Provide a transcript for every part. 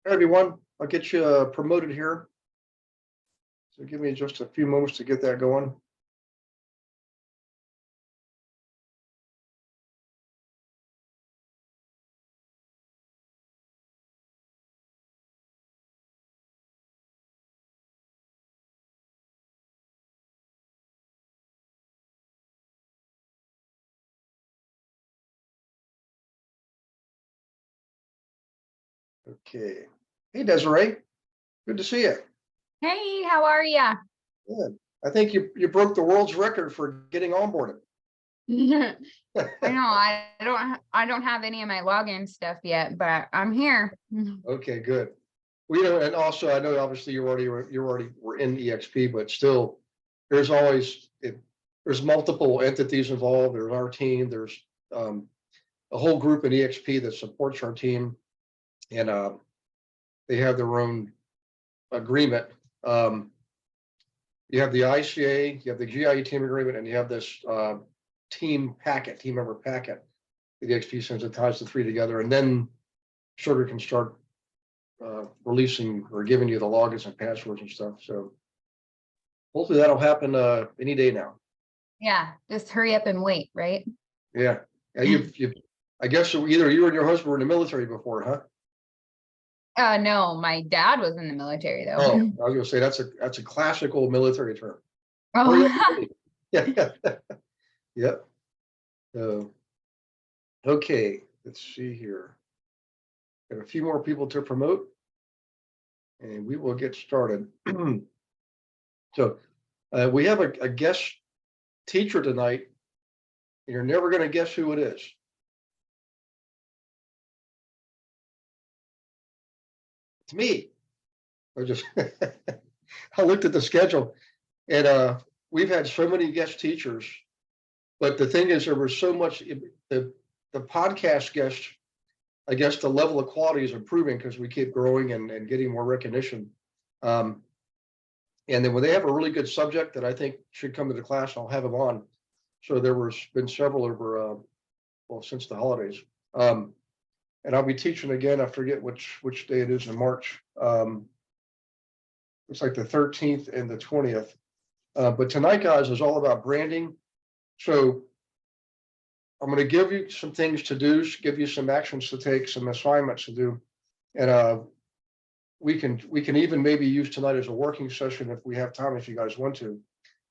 Hey, everyone, I'll get you promoted here. So give me just a few moments to get that going. Okay. Hey, Desiree, good to see you. Hey, how are ya? Good. I think you broke the world's record for getting onboarded. I know I don't have any of my login stuff yet, but I'm here. Okay, good. And also I know obviously you already were in EXP, but still, there's always there's multiple entities involved. There's our team. There's um, a whole group in EXP that supports our team, and they have their own agreement. Um, you have the ICA, you have the GIE team agreement, and you have this team member packet. The XP sends it, ties the three together, and then Sugar can start releasing or giving you the logins and passwords and stuff. So hopefully that'll happen any day now. Yeah, just hurry up and wait, right? Yeah. Yeah, you I guess either you or your husband were in the military before, huh? No, my dad was in the military though. Oh, I was gonna say that's a classical military term. Hurry up Oh, and wait. Yeah. Yep. So okay, let's see here. Got a few more people to promote, and we will get started. So we have a guest teacher tonight, and you're never going to guess who it is. It's me. I just I looked at the schedule, and we've had so many guest teachers, but the thing is, there was so much. The podcast guests, I guess, the level of quality is improving because we keep growing and getting more recognition. Um, and then when they have a really good subject that I think should come to the class, I'll have them on. So there was been several over well, since the holidays. And I'll be teaching again. I forget which day it is in March. It's like the 13th and the 20th. But tonight, guys, is all about branding. So I'm going to give you some things to do, give you some actions to take, some assignments to do, and we can even maybe use tonight as a working session if we have time, if you guys want to.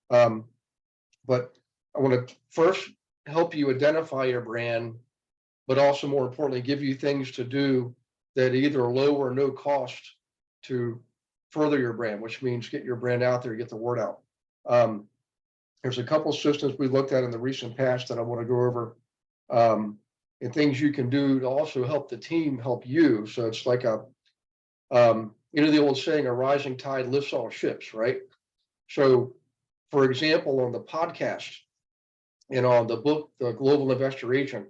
But I want to first help you identify your brand, but also more importantly, give you things to do that either low or no cost to further your brand, which means get your brand out there, get the word out. There's a couple systems we looked at in the recent past that I want to go over, and things you can do to also help the team help you. So it's like the old saying, a rising tide lifts all ships, right? So, for example, on the podcast and on the book, The Global Investor Agent,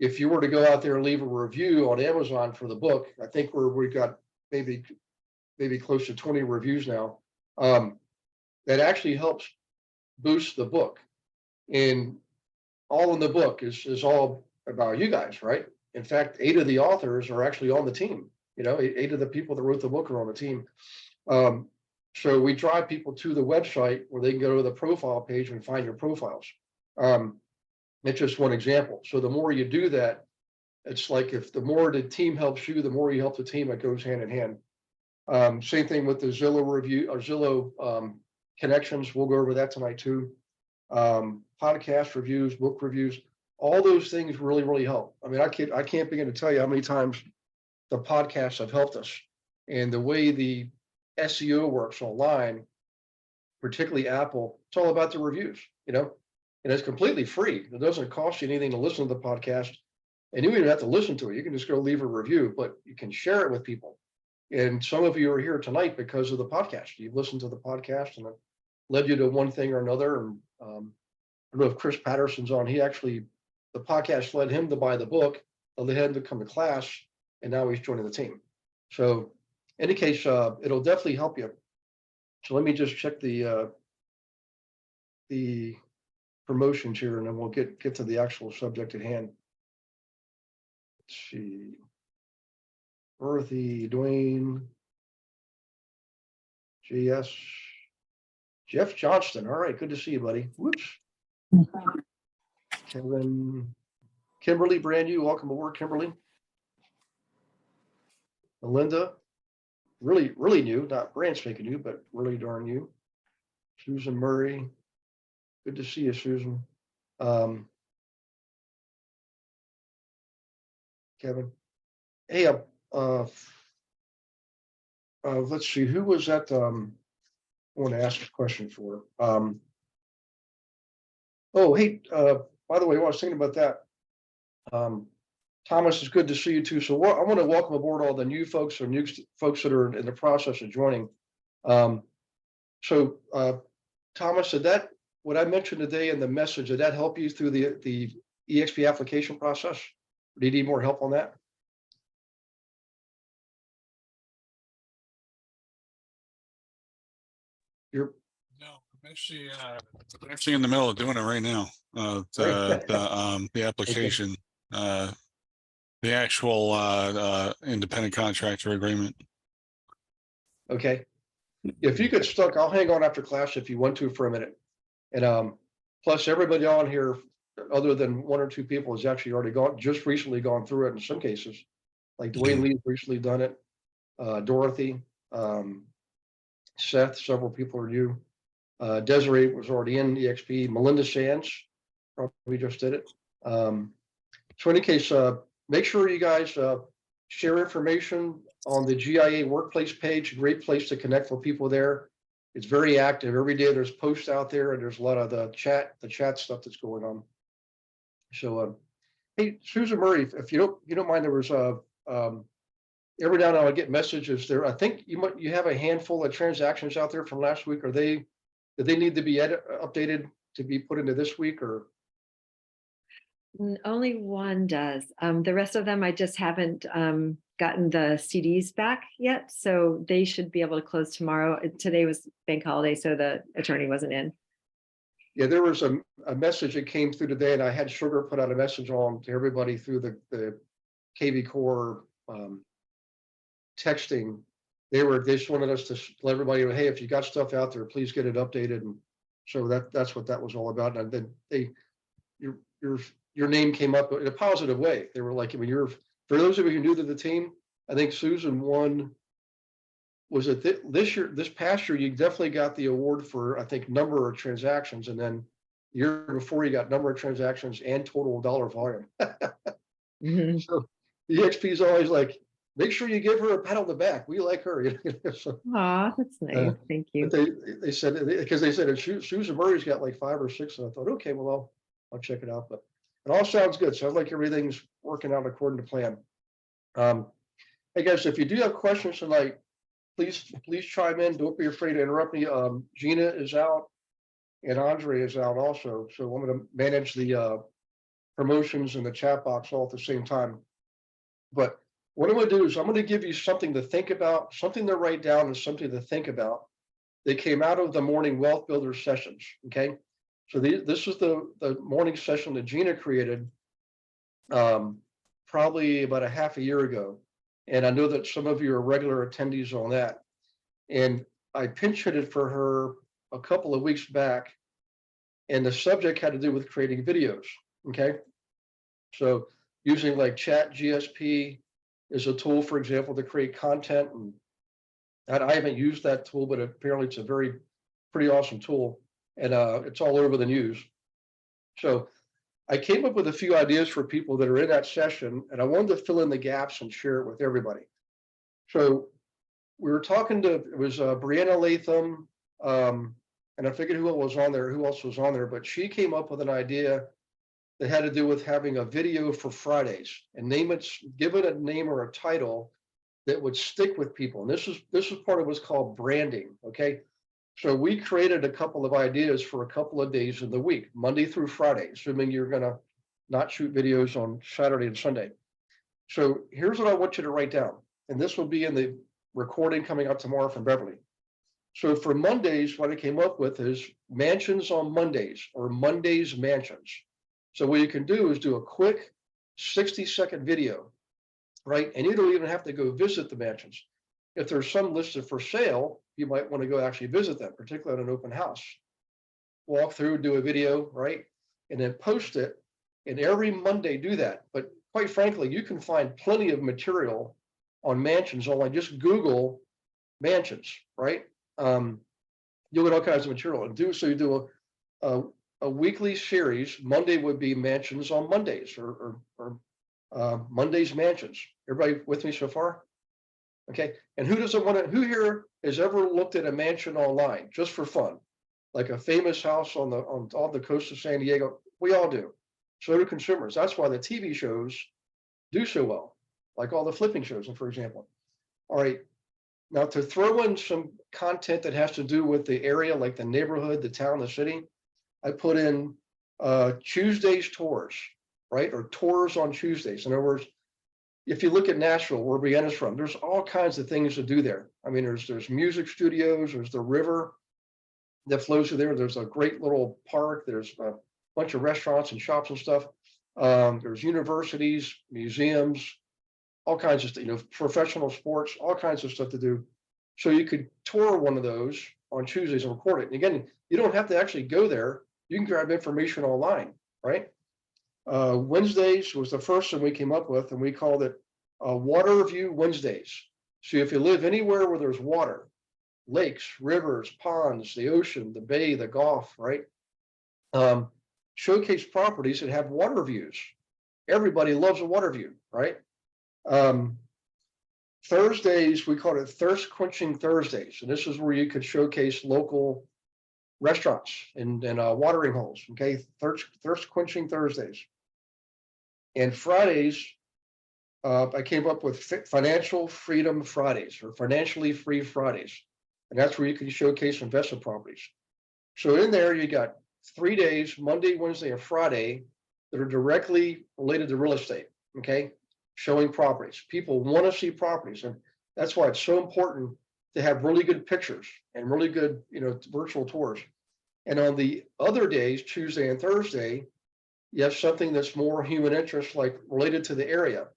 if you were to go out there and leave a review on Amazon for the book, I think we've got maybe close to 20 reviews now. That actually helps boost the book. And all in the book is all about you guys, right? In fact, 8 of the authors are actually on the team. You know, 8 of the people that wrote the book are on the team. So we drive people to the website where they can go to the profile page and find your profiles. It's just one example. So the more you do that, it's like if the more the team helps you, the more you help the team. It goes hand in hand. Same thing with the Zillow review or Zillow connections. We'll go over that tonight too. Podcast reviews, book reviews, all those things really, really help. I mean, I can't begin to tell you how many times the podcasts have helped us. And the way the SEO works online, particularly Apple, it's all about the reviews, and it's completely free. It doesn't cost you anything to listen to the podcast. And you don't even have to listen to it. You can just go leave a review, but you can share it with people. And some of you are here tonight because of the podcast. You've listened to the podcast and it led you to one thing or another. And I don't know if Chris Patterson's on. The podcast led him to buy the book, led him to come to class, and now he's joining the team. So in any case, it'll definitely help you. So let me just check the promotions here, and then we'll get to the actual subject at hand. Let's see. Dorothy, Dwayne, JS, Jeff Johnston. All right, good to see you, buddy. Whoops. Kevin, Kimberly, brand new. Welcome aboard, Kimberly. Melinda, really new, not brand spanking new, but really darn new. Susan Murray, good to see you, Susan. Kevin. Hey, let's see, who was that? I want to ask a question for. Oh, hey, by the way, while I was thinking about that, Thomas, it's good to see you too. So I want to welcome aboard all the new folks or new folks that are in the process of joining. So Thomas, did that, what I mentioned today in the message, did that help you through the EXP application process? Do you need more help on that? You're No, I'm actually in the middle of doing it right now. The application, the actual independent contractor agreement. okay. If you get stuck, I'll hang on after class if you want to for a minute. And plus everybody on here, other than one or two people, has actually already just recently gone through it in some cases. Like Dwayne Lee's recently done it. Dorothy, Seth, several people are new. Desiree was already in EXP. Melinda Sands probably just did it. So in any case, make sure you guys share information on the GIA workplace page. Great place to connect with people there. It's very active. Every day there's posts out there, and there's a lot of the chat stuff that's going on. So hey, Susan Murray, if you don't mind, there was every now and then I get messages there. I think you have a handful of transactions out there from last week. Did they need to be updated to be put into this week, or? Only one does. The rest of them, I just haven't gotten the CDs back yet. So they should be able to close tomorrow. Today was bank holiday, so the attorney wasn't in. Yeah, there was a message that came through today, and I had Sugar put out a message on to everybody through the KV Core texting. They just wanted us to let everybody know, hey, if you got stuff out there, please get it updated. And so that's what that was all about. And then your name came up in a positive way. They were like, I mean, for those of you who are new to the team, I think Susan won. Was it this past year, you definitely got the award for, I think, number of transactions. And then the year before, you got number of transactions and total dollar volume. So the EXP is always like, make sure you give her a pat on the back. We like her. So, Aw, that's nice. Thank you. But they said, because they said Susan Murray's got like 5 or 6. And I thought, okay, well, I'll check it out. But it all sounds good. Sounds like everything's working out according to plan. Hey guys, if you do have questions tonight, please chime in. Don't be afraid to interrupt me. Gina is out and Andre is out also. So I'm going to manage the promotions in the chat box all at the same time. But what I'm going to do is I'm going to give you something to think about, something to write down, and something to think about. They came out of the morning Wealth Builder sessions. Okay. So this is the morning session that Gina created probably about a half a year ago. And I know that some of you are regular attendees on that. And I pinch hitted for her a couple of weeks back. And the subject had to do with creating videos. Okay. So using like Chat GSP is a tool, for example, to create content. And I haven't used that tool, but apparently it's a pretty awesome tool. And it's all over the news. So I came up with a few ideas for people that are in that session, and I wanted to fill in the gaps and share it with everybody. So we were talking to, it was Brianna Latham, and I figured who else was on there, but she came up with an idea that had to do with having a video for Fridays and give it a name or a title that would stick with people. And this is part of what's called branding. Okay. So we created a couple of ideas for a couple of days in the week, Monday through Friday, assuming you're going to not shoot videos on Saturday and Sunday. So here's what I want you to write down. And this will be in the recording coming out tomorrow from Beverly. So for Mondays, what I came up with is mansions on Mondays, or Mondays mansions. So what you can do is do a quick 60-second video right? And you don't even have to go visit the mansions. If there's some listed for sale, you might want to go actually visit them, particularly at an open house. Walk through, do a video, right? And then post it. And every Monday do that. But quite frankly, you can find plenty of material on mansions online. Just Google mansions, right? You'll get all kinds of material. And do so you do a weekly series. Monday would be mansions on Mondays or Mondays mansions. Everybody with me so far? Okay. And who doesn't want to, who here has ever looked at a mansion online just for fun? Like a famous house on the coast of San Diego? We all do. So do consumers. That's why the TV shows do so well, like all the flipping shows, for example. All right. Now to throw in some content that has to do with the area, like the neighborhood, the town, the city, I put in Tuesdays tours, right? Or tours on Tuesdays. In other words, if you look at Nashville, where Brianna's from, there's all kinds of things to do there. I mean, there's music studios, there's the river that flows through there. There's a great little park. There's a bunch of restaurants and shops and stuff. There's universities, museums, all kinds of, professional sports, all kinds of stuff to do. So you could tour one of those on Tuesdays and record it. And again, you don't have to actually go there. You can grab information online, right? Wednesdays was the first one we came up with, and we called it Water View Wednesdays. So if you live anywhere where there's water, lakes, rivers, ponds, the ocean, the bay, the Gulf, right? Showcase properties that have water views. Everybody loves a water view, right? Thursdays, we call it Thirst Quenching Thursdays. And this is where you could showcase local restaurants and watering holes, okay? Thirst Quenching Thursdays. And Fridays, I came up with Financial Freedom Fridays or Financially Free Fridays. And that's where you can showcase investment properties. So in there, you got 3 days, Monday, Wednesday, and Friday, that are directly related to real estate, okay? Showing properties. People want to see properties. And that's why it's so important to have really good pictures and really good, virtual tours. And on the other days, Tuesday and Thursday, you have something that's more human interest, like related to the area.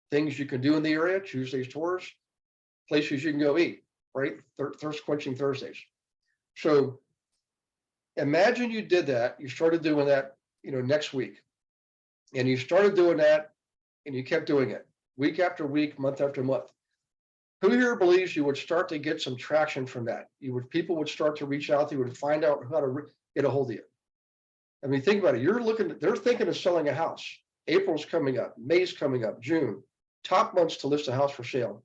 Things you can do in the area, Tuesdays tours, places you can go eat, right? Thirst Quenching Thursdays. So imagine you did that, you started doing that, next week. And you started doing that and you kept doing it week after week, month after month. Who here believes you would start to get some traction from that? People would start to reach out to you and find out how to get a hold of you. I mean, think about it. They're thinking of selling a house. April's coming up, May's coming up, June, top months to list a house for sale.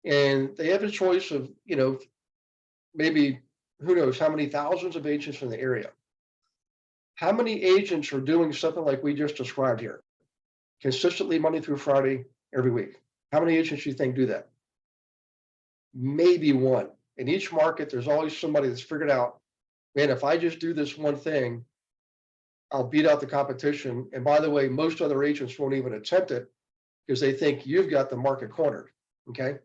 And they have a choice of, maybe who knows how many thousands of agents in the area. How many agents are doing something like we just described here? Consistently Monday through Friday, every week. How many agents do you think do that? Maybe one. In each market, there's always somebody that's figured out, man, if I just do this one thing, I'll beat out the competition. And by the way, most other agents won't even attempt it because they think you've got the market cornered. Okay.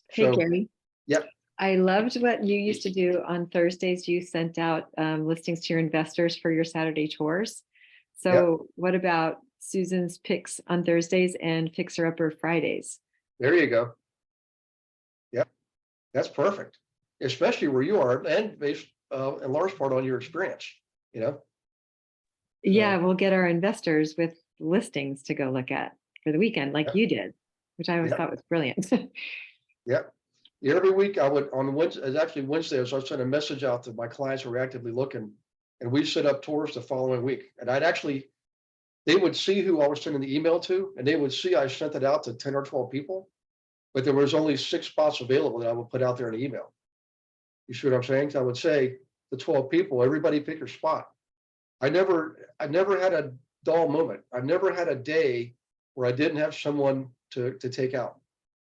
Hey, Gary. Yep. I loved what you used to do on Thursdays. You sent out listings to your investors for your Saturday tours. So what about Susan's picks on Thursdays and Fixer Upper Fridays? There you go. Yep. That's perfect. Especially where you are and based in large part on your experience, Yeah, we'll get our investors with listings to go look at for the weekend, like you did, which I always thought was brilliant. Yep. Every week I would on Wednesday, it's actually Wednesday, so I sent a message out to my clients who were actively looking, and we set up tours the following week. And they would see who I was sending the email to, and they would see I sent it out to 10 or 12 people, but there was only 6 spots available that I would put out there in the email. You see what I'm saying? So I would say the 12 people, everybody pick your spot. I never had a dull moment. I never had a day where I didn't have someone to take out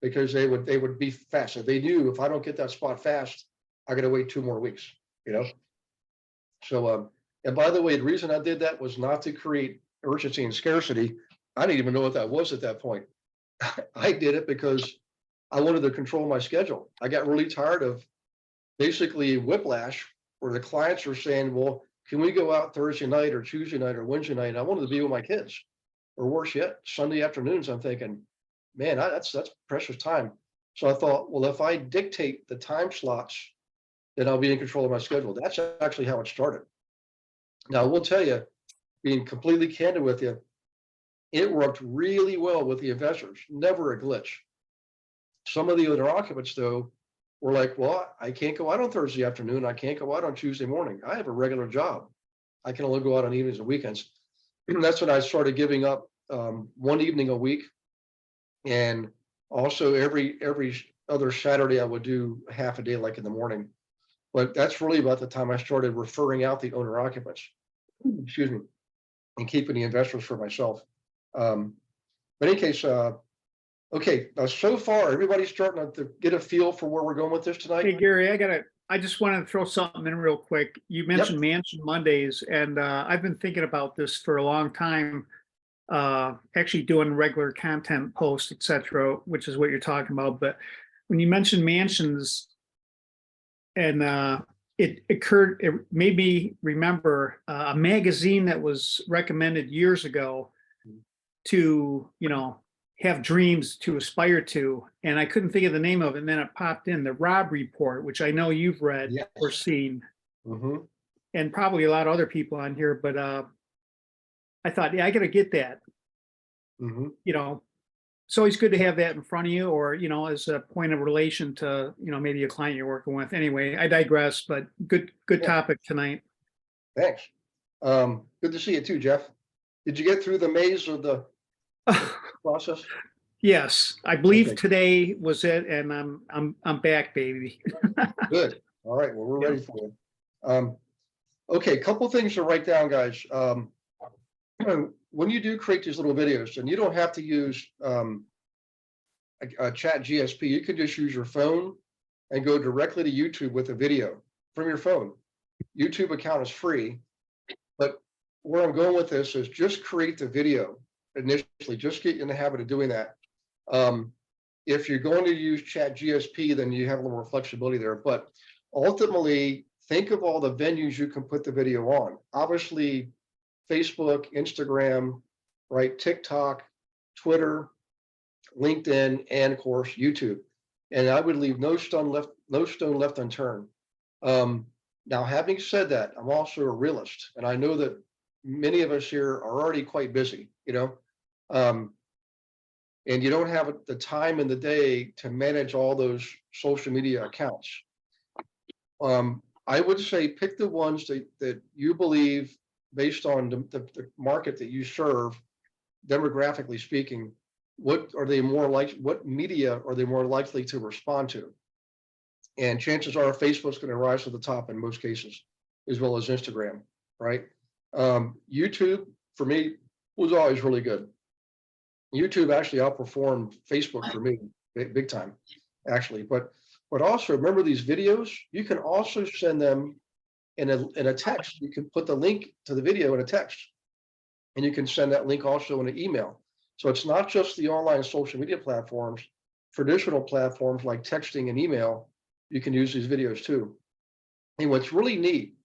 because they would be fast. So they knew if I don't get that spot fast, I got to wait 2 more weeks, So, and by the way, the reason I did that was not to create urgency and scarcity. I didn't even know what that was at that point. I did it because I wanted to control my schedule. I got really tired of basically whiplash where the clients are saying, well, can we go out Thursday night or Tuesday night or Wednesday night? And I wanted to be with my kids, or worse yet, Sunday afternoons. I'm thinking, man, that's precious time. So I thought, well, if I dictate the time slots, then I'll be in control of my schedule. That's actually how it started. Now, I will tell you, being completely candid with you, it worked really well with the investors, never a glitch. Some of the other occupants, though, were like, well, I can't go out on Thursday afternoon. I can't go out on Tuesday morning. I have a regular job. I can only go out on evenings and weekends. And that's when I started giving up one evening a week. And also every other Saturday, I would do half a day, like in the morning. But that's really about the time I started referring out the owner occupants, excuse me, and keeping the investors for myself. But in any case, okay, now so far, everybody's starting to get a feel for where we're going with this Hey, tonight. Gary, I just wanted to throw something in real quick. You mentioned Mansion Mondays, and I've been thinking about this for a long time. Actually doing regular content posts, etc., which is what you're talking about. But when you mentioned mansions, and it made me remember a magazine that was recommended years ago to, have dreams to aspire to, and I couldn't think of the name of it, and then it popped in, the Rob Report, which I know you've read Yes. or seen, Mm-hmm. and probably a lot of other people on here, but I thought, yeah, I gotta get that. Mm-hmm. It's always good to have that in front of you, or as a point of relation to maybe a client you're working with. Anyway, I digress, but good Yeah. topic tonight. Thanks. Good to see you too, Jeff. Did you get through the maze of the process? Yes, I believe Okay. today was it, and I'm back, baby. Good. All right. Well, we're Yeah. ready for you. Okay, couple things to write down, guys. When you do create these little videos, and you don't have to use a chat GSP, you can just use your phone and go directly to YouTube with a video from your phone. YouTube account is free, but where I'm going with this is just create the video initially, just get in the habit of doing that. If you're going to use chat GSP, then you have a little more flexibility there, but ultimately think of all the venues you can put the video on. Obviously, Facebook, Instagram, right? TikTok, Twitter, LinkedIn, and of course, YouTube. And I would leave no stone left unturned. Now, having said that, I'm also a realist, and I know that many of us here are already quite busy, and you don't have the time in the day to manage all those social media accounts. I would say pick the ones that you believe, based on the market that you serve, demographically speaking, what media are they more likely to respond to? And chances are Facebook's going to rise to the top in most cases, as well as Instagram, right? YouTube, for me, was always really good. YouTube actually outperformed Facebook for me, big time, actually. But also remember, these videos, you can also send them in a text. You can put the link to the video in a text, and you can send that link also in an email. So it's not just the online social media platforms, traditional platforms like texting and email, you can use these videos too. And what's really neat,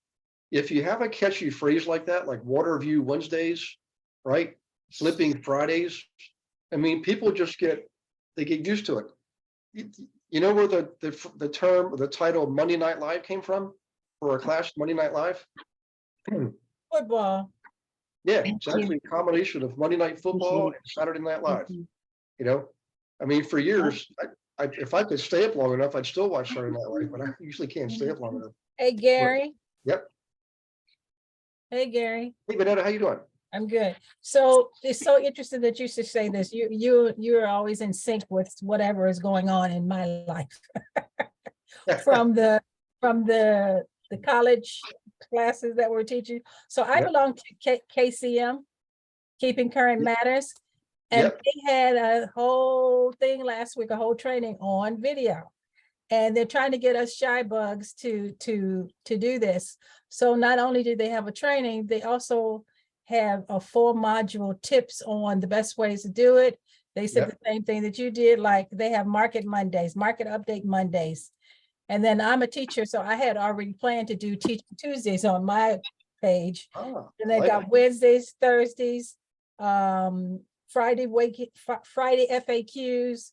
if you have a catchy phrase like that, like Water View Wednesdays, right? Flipping Fridays. I mean, people just get used to it. You know where the title Monday Night Live came from for our class, Monday Night Live? Football. Yeah, it's actually a combination of Monday Night Football and Saturday Night Live. I mean, for years, if I could stay up long enough, I'd still watch Saturday Night Live, but I usually can't stay up long enough. Hey, Gary. Yep. Hey, Gary. Hey, Vanetta, how you doing? I'm good. So it's so interesting that you should say this. You're always in sync with whatever is going on in my life. from the college classes that we're teaching. So I belong to KCM, Keeping Current Matters. And they had a whole thing last week, a whole training on video. And they're trying to get us shy bugs to do this. So not only do they have a training, they also have a 4-module tips on the best ways to do it. They said the same thing that you did, like they have market Mondays, market update Mondays. And then I'm a teacher, so I had already planned to do Teaching Tuesdays on my page. And they got Wednesdays, Thursdays, Friday Friday FAQs.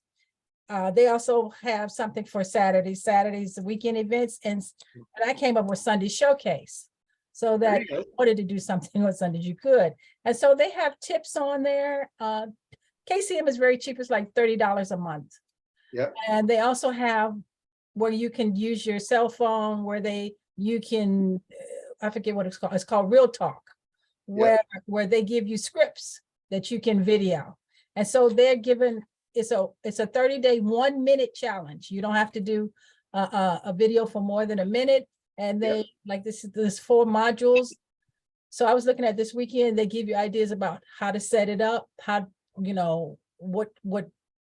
They also have something for Saturdays, the weekend events, and I came up with Sunday showcase. So There that you go. if you wanted to do something on Sundays, you could. And so they have tips on there. KCM is very cheap. It's like $30 a month. Yep. And they also have where you can use your cell phone, where you can, I forget what it's called. It's called Real Talk, where they give you scripts that you can video. And so they're given, it's a 30-day 1-minute challenge. You don't have to do a video for more than a minute. And they like this 4 modules. So I was looking at this weekend, they give you ideas about how to set it up, how, what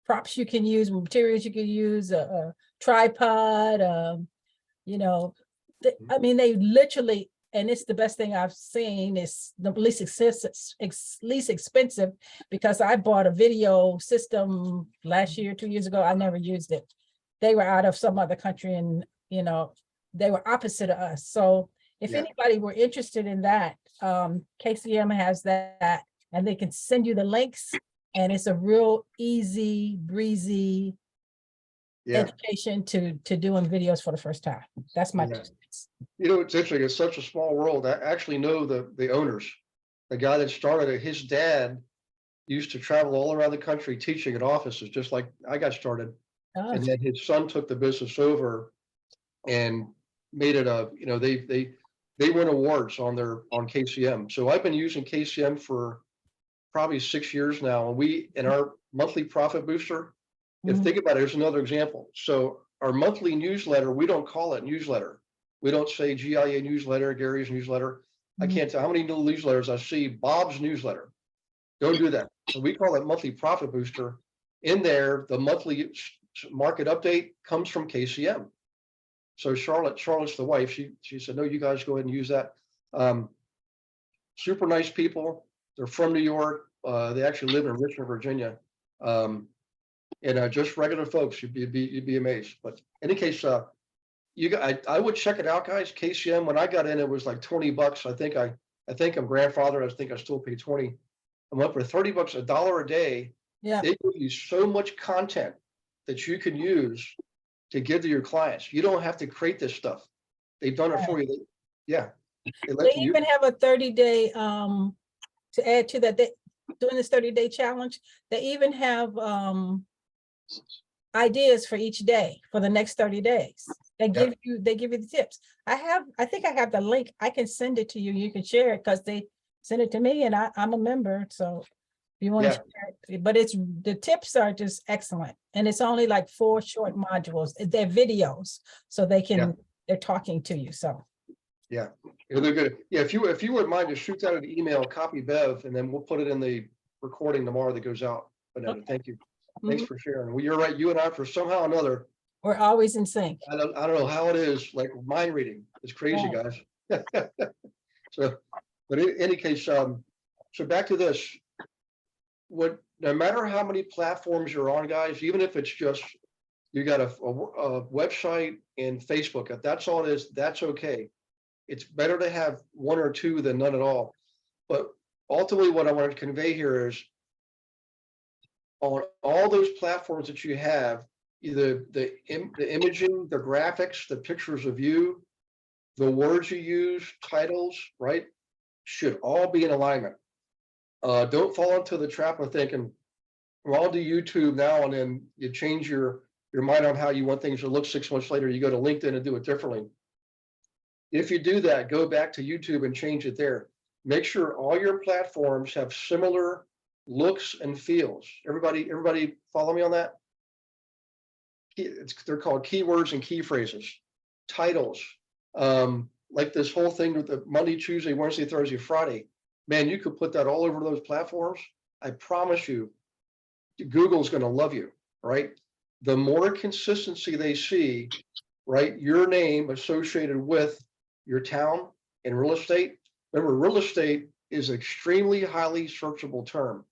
props you can use, materials you can use, a tripod, I mean, they literally, and it's the best thing I've seen, is the least expensive, because I bought a video system last year, 2 years ago. I never used it. They were out of some other country, and they were opposite of us. So if anybody were interested in that, KCM has that, and they can send you the links, and it's a real easy breezy education to doing videos for the first time. That's my 2 cents. It's interesting. It's such a small world. I actually know the owners. The guy that started it, his dad used to travel all around the country teaching at offices, just like I got started. Oh, And then his son took the business over and made it they win awards on KCM. So I've been using KCM for probably 6 years now. And in our monthly profit booster, if think about it, here's another example. So our monthly newsletter, we don't call it newsletter. We don't say GIA newsletter, Gary's newsletter. I can't tell how many new newsletters I see. Bob's newsletter. Don't do that. So we call it monthly profit booster. In there, the monthly market update comes from KCM. So Charlotte's the wife. She said, no, you guys go ahead and use that. Super nice people. They're from New York. They actually live in Richmond, Virginia. Just regular folks. You'd be amazed. But in any case, I would check it out, guys. KCM, when I got in, it was like $20. I think I'm grandfathered. I think I still pay 20. I went for $30, $1 a day. Yeah. They give you so much content that you can use to give to your clients. You don't have to create this stuff. They've done it for you. They even have a 30-day to add to that. Doing this 30-day challenge, they even have ideas for each day for the next 30 days. They give you the tips. I think I have the link. I can send it to you. You can share it, because they send it to me, and I'm a member. So if you want to share it, but the tips are just excellent. And it's only like 4 short modules. They're videos, so they're talking to you. So they're good. If you wouldn't mind, just shoot out an email, copy Bev, and then we'll put it in the recording tomorrow that goes out. But thank you. Thanks for sharing. Well, you're right. You and I, for somehow or another, we're always in sync. I don't know how it is. Like mind reading, it's crazy, guys. So, but in any case, so back to this. No matter how many platforms you're on, guys, even if it's just you got a website and Facebook, if that's all it is, that's okay. It's better to have 1 or 2 than none at all. But ultimately, what I want to convey here is, on all those platforms that you have, either the imaging, the graphics, the pictures of you, the words you use, titles, right, should all be in alignment. Don't fall into the trap of thinking, well, I'll do YouTube now, and then you change your mind on how you want things to look 6 months later. You go to LinkedIn and do it differently. If you do that, go back to YouTube and change it there. Make sure all your platforms have similar looks and feels. Everybody follow me on that? They're called keywords and key phrases. Titles, like this whole thing with the Monday, Tuesday, Wednesday, Thursday, Friday. Man, you could put that all over those platforms. I promise you, Google's going to love you, right? The more consistency they see, right, your name associated with your town and real estate. Remember, real estate is an extremely highly searchable term,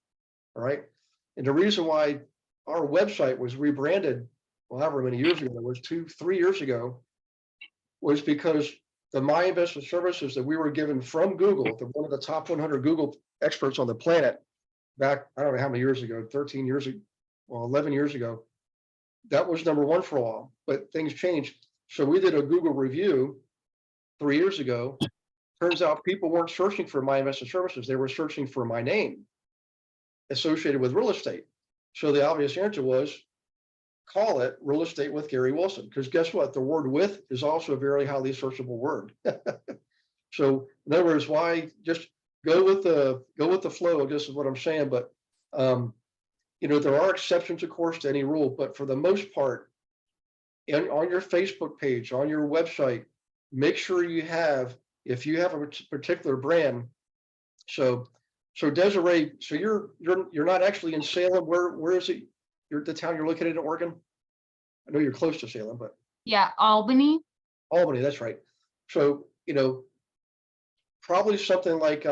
all right? And the reason why our website was rebranded, well, however many years ago, it was 2-3 years ago, was because the My Investment Services that we were given from Google, one of the top 100 Google experts on the planet, back, I don't know how many years ago, 13 years ago, well, 11 years ago. That was number one for a while, but things changed. So we did a Google review 3 years ago. Turns out people weren't searching for My Investment Services. They were searching for my name associated with real estate. So the obvious answer was call it Real Estate with Gary Wilson. Because guess what? The word with is also a very highly searchable word. So in other words, why just go with the flow? This is what I'm saying. But you know, there are exceptions, of course, to any rule, but for the most part, on your Facebook page, on your website, make sure you have, if you have a particular brand. So Desiree, so you're not actually in Salem. Where is it? You're the town you're located in Oregon? I know you're close to Salem, but Yeah, Albany. Albany, that's right. So, you know, probably something like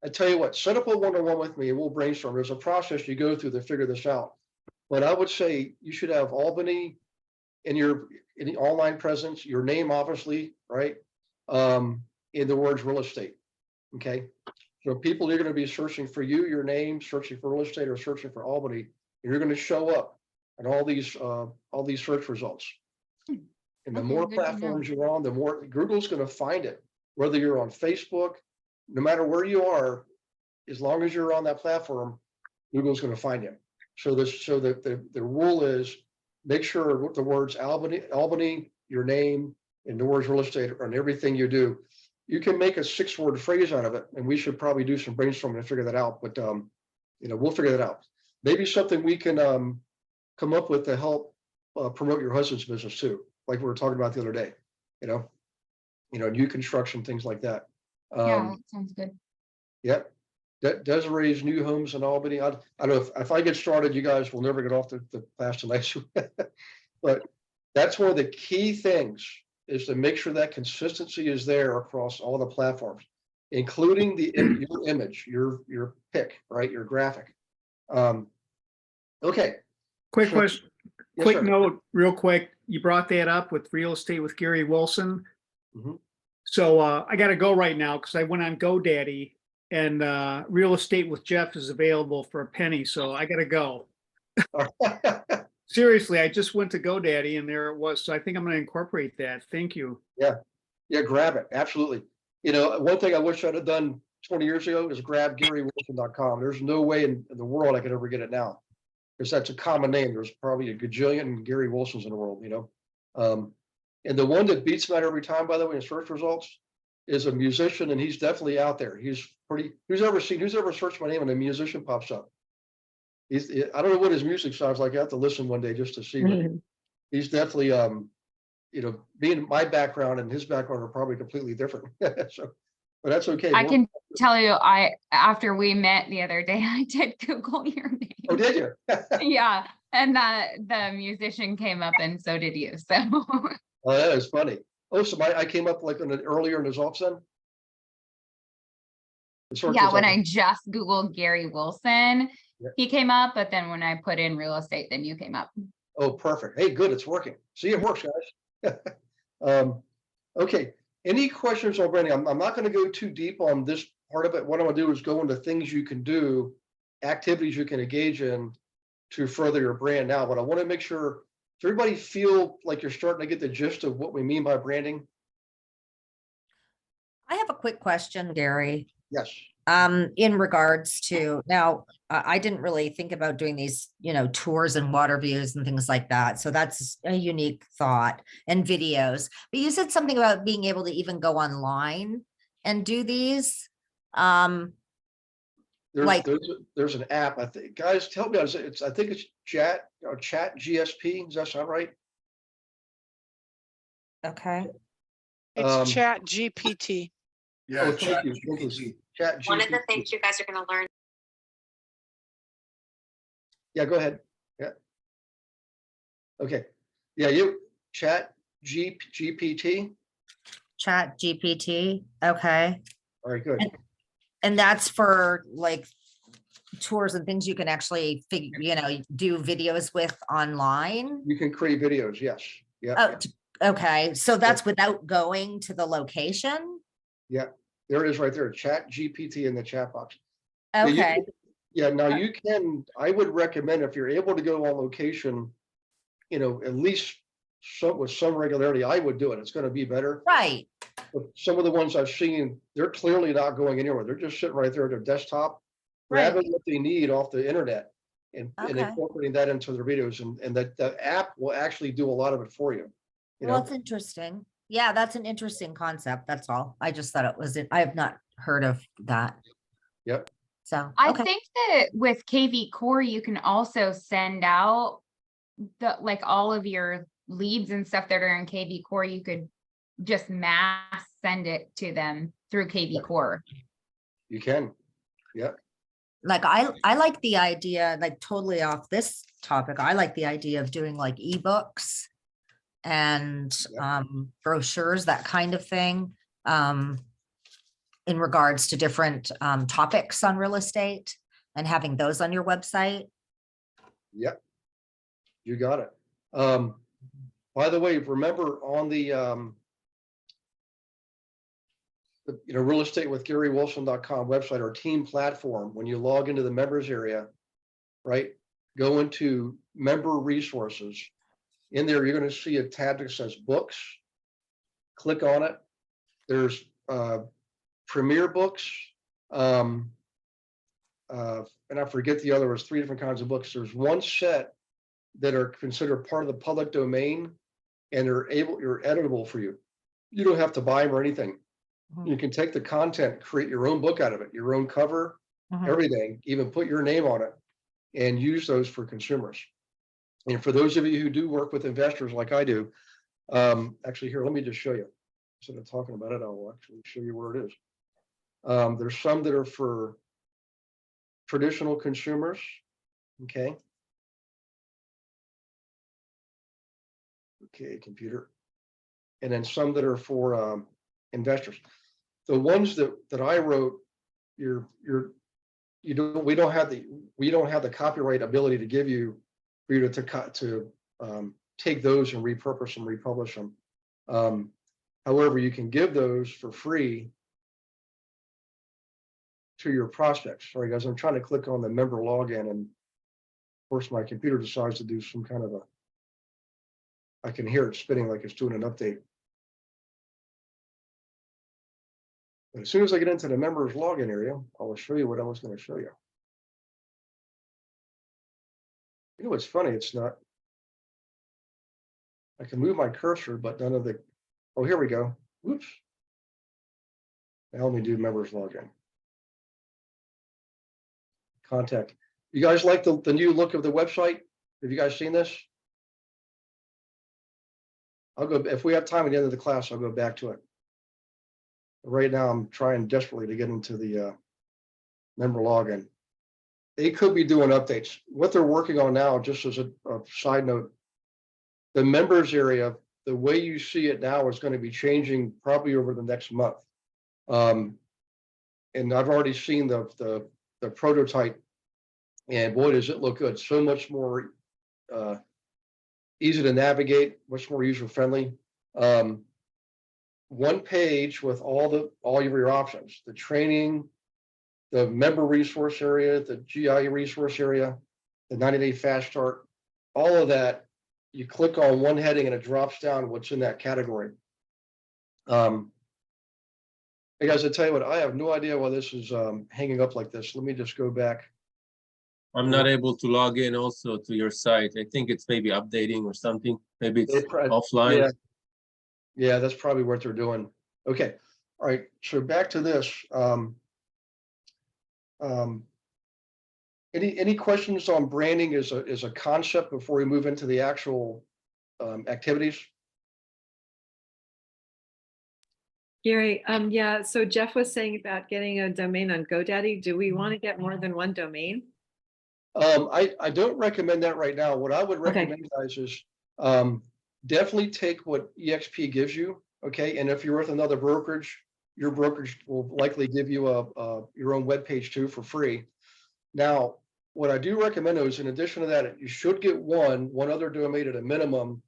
I tell you what, set up a one-on-one with me and we'll brainstorm. There's a process you go through to figure this out. But I would say you should have Albany in the online presence, your name, obviously, right? In the words real estate. Okay. So people are going to be searching for you, your name, searching for real estate, or searching for Albany, and you're going to show up in all these search results. And the Okay, more good to know. platforms you're on, the more Google's going to find it. Whether you're on Facebook, no matter where you are, as long as you're on that platform, Google's going to find you. So the rule is make sure the words Albany, your name, and the words real estate on everything you do. You can make a 6-word phrase out of it, and we should probably do some brainstorming to figure that out. But you know, we'll figure that out. Maybe something we can come up with to help promote your husband's business too, like we were talking about the other day. You know, new construction, things like that. Yeah, that sounds good. Yep. Desiree's New Homes in Albany. I don't know if I get started, you guys will never get off the class tonight. But that's one of the key things is to make sure that consistency is there across all the platforms, including your image, your pic, right? Your graphic. Okay. Quick So- question, Yes, quick sir. note, real quick. You brought that up with Real Estate with Gary Wilson. Mhm. So I got to go right now because I went on GoDaddy and Real Estate with Jeff is available for a penny. So I got to go. Seriously, I just went to GoDaddy and there it was. So I think I'm going to incorporate that. Thank you. Yeah, grab it. Absolutely. You know, one thing I wish I'd have done 20 years ago is grab GaryWilson.com. There's no way in the world I could ever get it now. Because that's a common name. There's probably a gajillion Gary Wilsons in the world, you know. And the one that beats me out every time, by the way, in search results is a musician, and he's definitely out there. He's who's ever searched my name and a musician pops up. I don't know what his music sounds like. I have to listen one day just to see, but he's definitely you know, being my background and his background are probably completely different. So, but that's okay. I can tell you, after we met the other day, I did Google your name. Oh, did you? Yeah, and the musician came up, and so did you. So Oh, that is funny. Oh, so I came up like earlier in the results then? The search yeah, when results. I just Googled Gary Wilson, Yeah. he came up, but then when I put in real estate, then you came up. Oh, perfect. Hey, good. It's working. See, it works, guys. Okay. Any questions on branding? I'm not going to go too deep on this part of it. What I'm going to do is go into things you can do, activities you can engage in to further your brand now. But I want to make sure, does everybody feel like you're starting to get the gist of what we mean by branding? I have a quick question, Gary. Yes. In regards to now, I didn't really think about doing these, you know, tours and water views and things like that. So that's a unique thought, and videos. But you said something about being able to even go online and do these. There's an app. I think, guys, tell me. I think it's Chat GSP. Does that sound right? Okay. It's Chat GPT. Oh, thank you. Thank you. Chat One of the GPT. things you guys are going to learn. Yeah, go ahead. Yeah. Okay. Yeah, you Chat GPT. Chat GPT. Okay. All right, good. And that's for like tours and things you can actually figure, you know, do videos with online. You can create videos. Yes. Yeah. Oh, okay. So that's without going to the location? Yeah. There it is right there, Chat GPT in the chat box. Yeah, you Okay. can- Yeah, now you can, I would recommend if you're able to go on location, at least with some regularity, I would do it. It's gonna be better. Right. But some of the ones I've seen, they're clearly not going anywhere. They're just sitting right there at their desktop, Right. grabbing what they need off the internet and Okay. incorporating that into their videos, and that the app will actually do a lot of it for you. You Well, know, it's interesting. Yeah, that's an interesting concept. That's all. I just thought it was, I have not heard of that. Yep. So, I okay. think that with KV Core, you can also send out like all of your leads and stuff that are in KV Core, you could just mass send it to them through KV Core. You can. Yep. Like I like the idea, like totally off this topic. I like the idea of doing like ebooks and brochures, that kind of thing. In regards to different topics on real estate and having those on your website. Yep. You got it. By the way, remember on the realestatewithgarywilson.com website, our team platform, when you log into the members area, right, go into member resources. In there, you're going to see a tab that says books. Click on it. There's Premier books. And I forget the other, was 3 different kinds of books. There's one set that are considered part of the public domain, and you're editable for you. You don't have to buy them or anything. You can take the content, create your own book out of it, your own cover, everything, even put your name on it, and use those for consumers. And for those of you who do work with investors like I do, actually here, let me just show you. Instead of talking about it, I'll actually show you where it is. There's some that are for traditional consumers, okay? Okay, computer. And then some that are for investors. The ones that I wrote, we don't have the copyright ability to give you for you to take those and repurpose and republish them. However, you can give those for free to your prospects. Sorry guys, I'm trying to click on the member login, and of course my computer decides to do some kind of I can hear it spinning like it's doing an update. But as soon as I get into the members login area, I will show you what I was going to show you. You know what's funny? It's not. I can move my cursor, but none of the. Oh, here we go. Whoops. Now let me do members login. Contact. You guys like the new look of the website? Have you guys seen this? I'll go, if we have time at the end of the class, I'll go back to it. Right now, I'm trying desperately to get into the member login. They could be doing updates. What they're working on now, just as a side note, the members area, the way you see it now is going to be changing probably over the next month. And I've already seen the prototype, and boy, does it look good. So much more easy to navigate, much more user friendly. One page with all of your options: the training, the member resource area, the GI resource area, the 90-day fast start, all of that. You click on one heading and it drops down what's in that category. Hey guys, I tell you what, I have no idea why this is hanging up like this. Let me just go back. I'm not able to log in also to your site. I think it's maybe updating or something. Maybe it's offline. Yeah, that's probably what they're doing. Okay. All right. So back to this. Any questions on branding as a concept before we move into the actual activities? Gary, yeah, so Jeff was saying about getting a domain on GoDaddy. Do we want to get more than one domain? I don't recommend that right now. What I would recommend, guys, is definitely take what EXP gives you, okay? And if you're with another brokerage, your brokerage will likely give you your own web page too for free. Now, what I do recommend is, in addition to that, you should get one other domain at a minimum,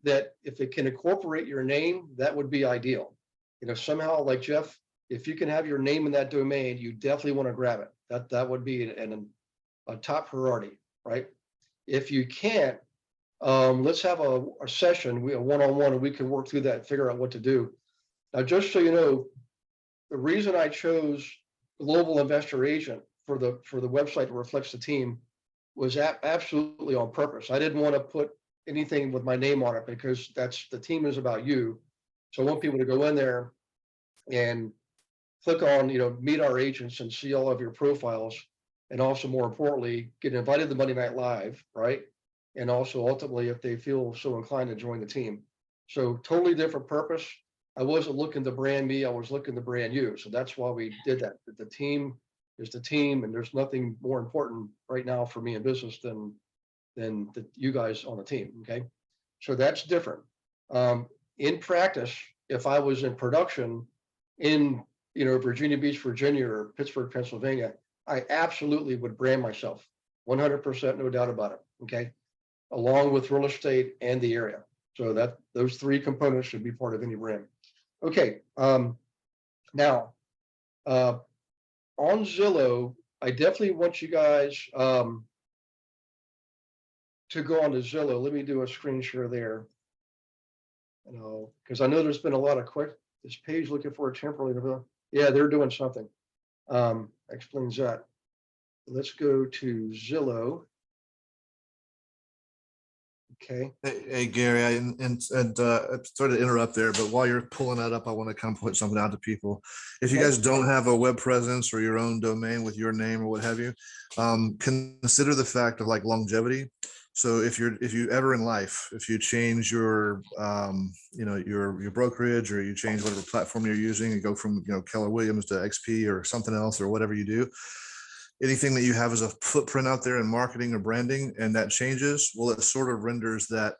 that if it can incorporate your name, that would be ideal. You know, somehow, like Jeff, if you can have your name in that domain, you definitely want to grab it. That would be a top priority, right? If you can't, let's have a session, a one-on-one, and we can work through that and figure out what to do. Now, just so you know, the reason I chose Global Investor Agent for the website that reflects the team was absolutely on purpose. I didn't want to put anything with my name on it because the team is about you. So I want people to go in there and click on, meet our agents and see all of your profiles. And also, more importantly, get invited to Monday Night Live, right? And also ultimately, if they feel so inclined to join the team. So totally different purpose. I wasn't looking to brand me, I was looking to brand you. So that's why we did that. The team is the team, and there's nothing more important right now for me in business than you guys on the team, okay? So that's different. In practice, if I was in production in, Virginia Beach, Virginia, or Pittsburgh, Pennsylvania, I absolutely would brand myself, 100%, no doubt about it, okay? Along with real estate and the area. So those three components should be part of any brand. Okay, now, on Zillow, I definitely want you guys to go on to Zillow. Let me do a screen share there. Because I know there's been a lot of this page looking for a temporary. Yeah, they're doing something. Explains that. Let's go to Zillow. Okay. Hey Gary, sorry to interrupt there, but while you're pulling that up, I want to come put something out to people. If you guys don't have a web presence or your own domain with your name or what have you, consider the fact of like longevity. So if you ever in life, if you change your your brokerage, or you change whatever platform you're using and go from Keller Williams to XP or something else or whatever you do, anything that you have as a footprint out there in marketing or branding, and that changes, well, it sort of renders that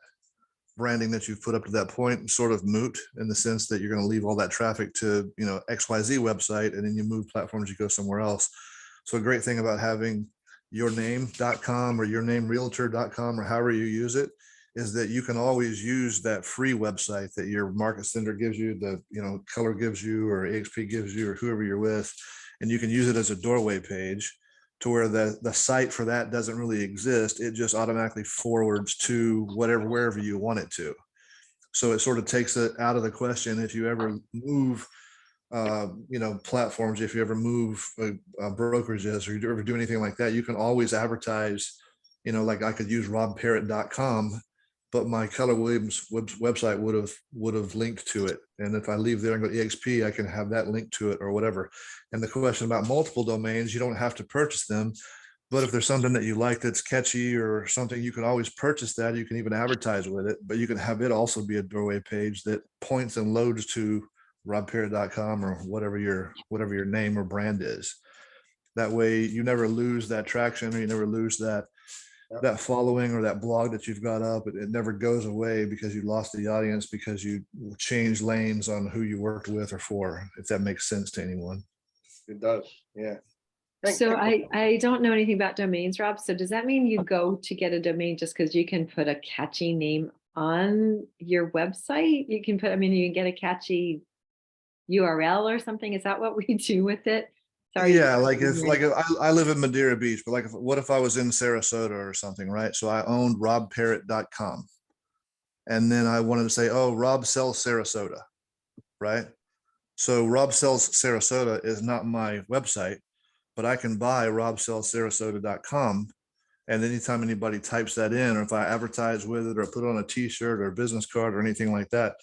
branding that you've put up to that point sort of moot, in the sense that you're going to leave all that traffic to XYZ website, and then you move platforms, you go somewhere else. So a great thing about having yourname.com or yournamerealtor.com or however you use it is that you can always use that free website that your market center gives you, the Keller gives you, or EXP gives you, or whoever you're with, and you can use it as a doorway page, to where the site for that doesn't really exist. It just automatically forwards to wherever you want it to. So it sort of takes it out of the question. If you ever move, platforms, if you ever move brokerages, or you ever do anything like that, you can always advertise, like I could use robparrott.com, but my Keller Williams website would have linked to it. And if I leave there and go to EXP, I can have that linked to it or whatever. And the question about multiple domains, you don't have to purchase them, but if there's something that you like that's catchy or something, you can always purchase that. You can even advertise with it, but you can have it also be a doorway page that points and loads to robparrott.com or whatever your name or brand is. That way you never lose that traction, or you never lose that following or that blog that you've got up. It never goes away because you lost the audience, because you changed lanes on who you worked with or for, if that makes sense to anyone. It does, yeah. So I don't know anything about domains, Rob. So does that mean you go to get a domain just because you can put a catchy name on your website? You can you can get a catchy URL or something. Is that what we do with it? Sorry. Yeah, I live in Madeira Beach, but what if I was in Sarasota or something, right? So I owned robparrott.com, and then I wanted to say, oh, Rob sells Sarasota, right? So Rob sells Sarasota is not my website, but I can buy robsellssarasota.com. And anytime anybody types that in, or if I advertise with it or put on a t-shirt or a business card or anything like that,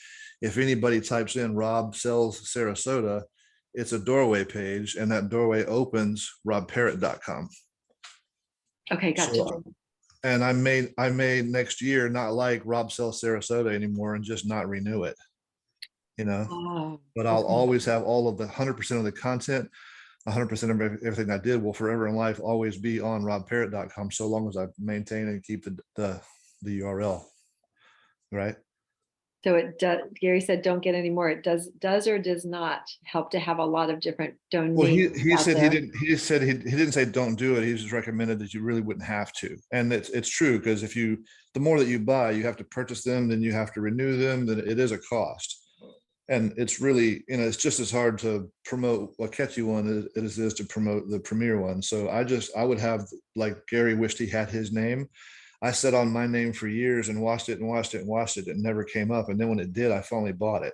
if anybody types in Rob sells Sarasota, it's a doorway page, and that doorway opens robparrott.com. Okay, gotcha. So, and I may next year not like Rob sells Sarasota anymore and just not renew it, Oh, but I'll always have all of the 100% of the content, 100% of everything I did will forever in life always be on robparrott.com, so long as I maintain and keep the URL, right? So it does. Gary said, "Don't get any more." It does or does not help to have a lot of different domains. Well, he said he didn't. He just said he didn't say don't do it. He just recommended that you really wouldn't have to, and it's true, because the more that you buy, you have to purchase them, then you have to renew them. Then it is a cost. And it's really, it's just as hard to promote a catchy one as it is to promote the premier one. So I would have, like Gary wished he had his name. I sat on my name for years and watched it and watched it and watched it. It never came up. And then when it did, I finally bought it.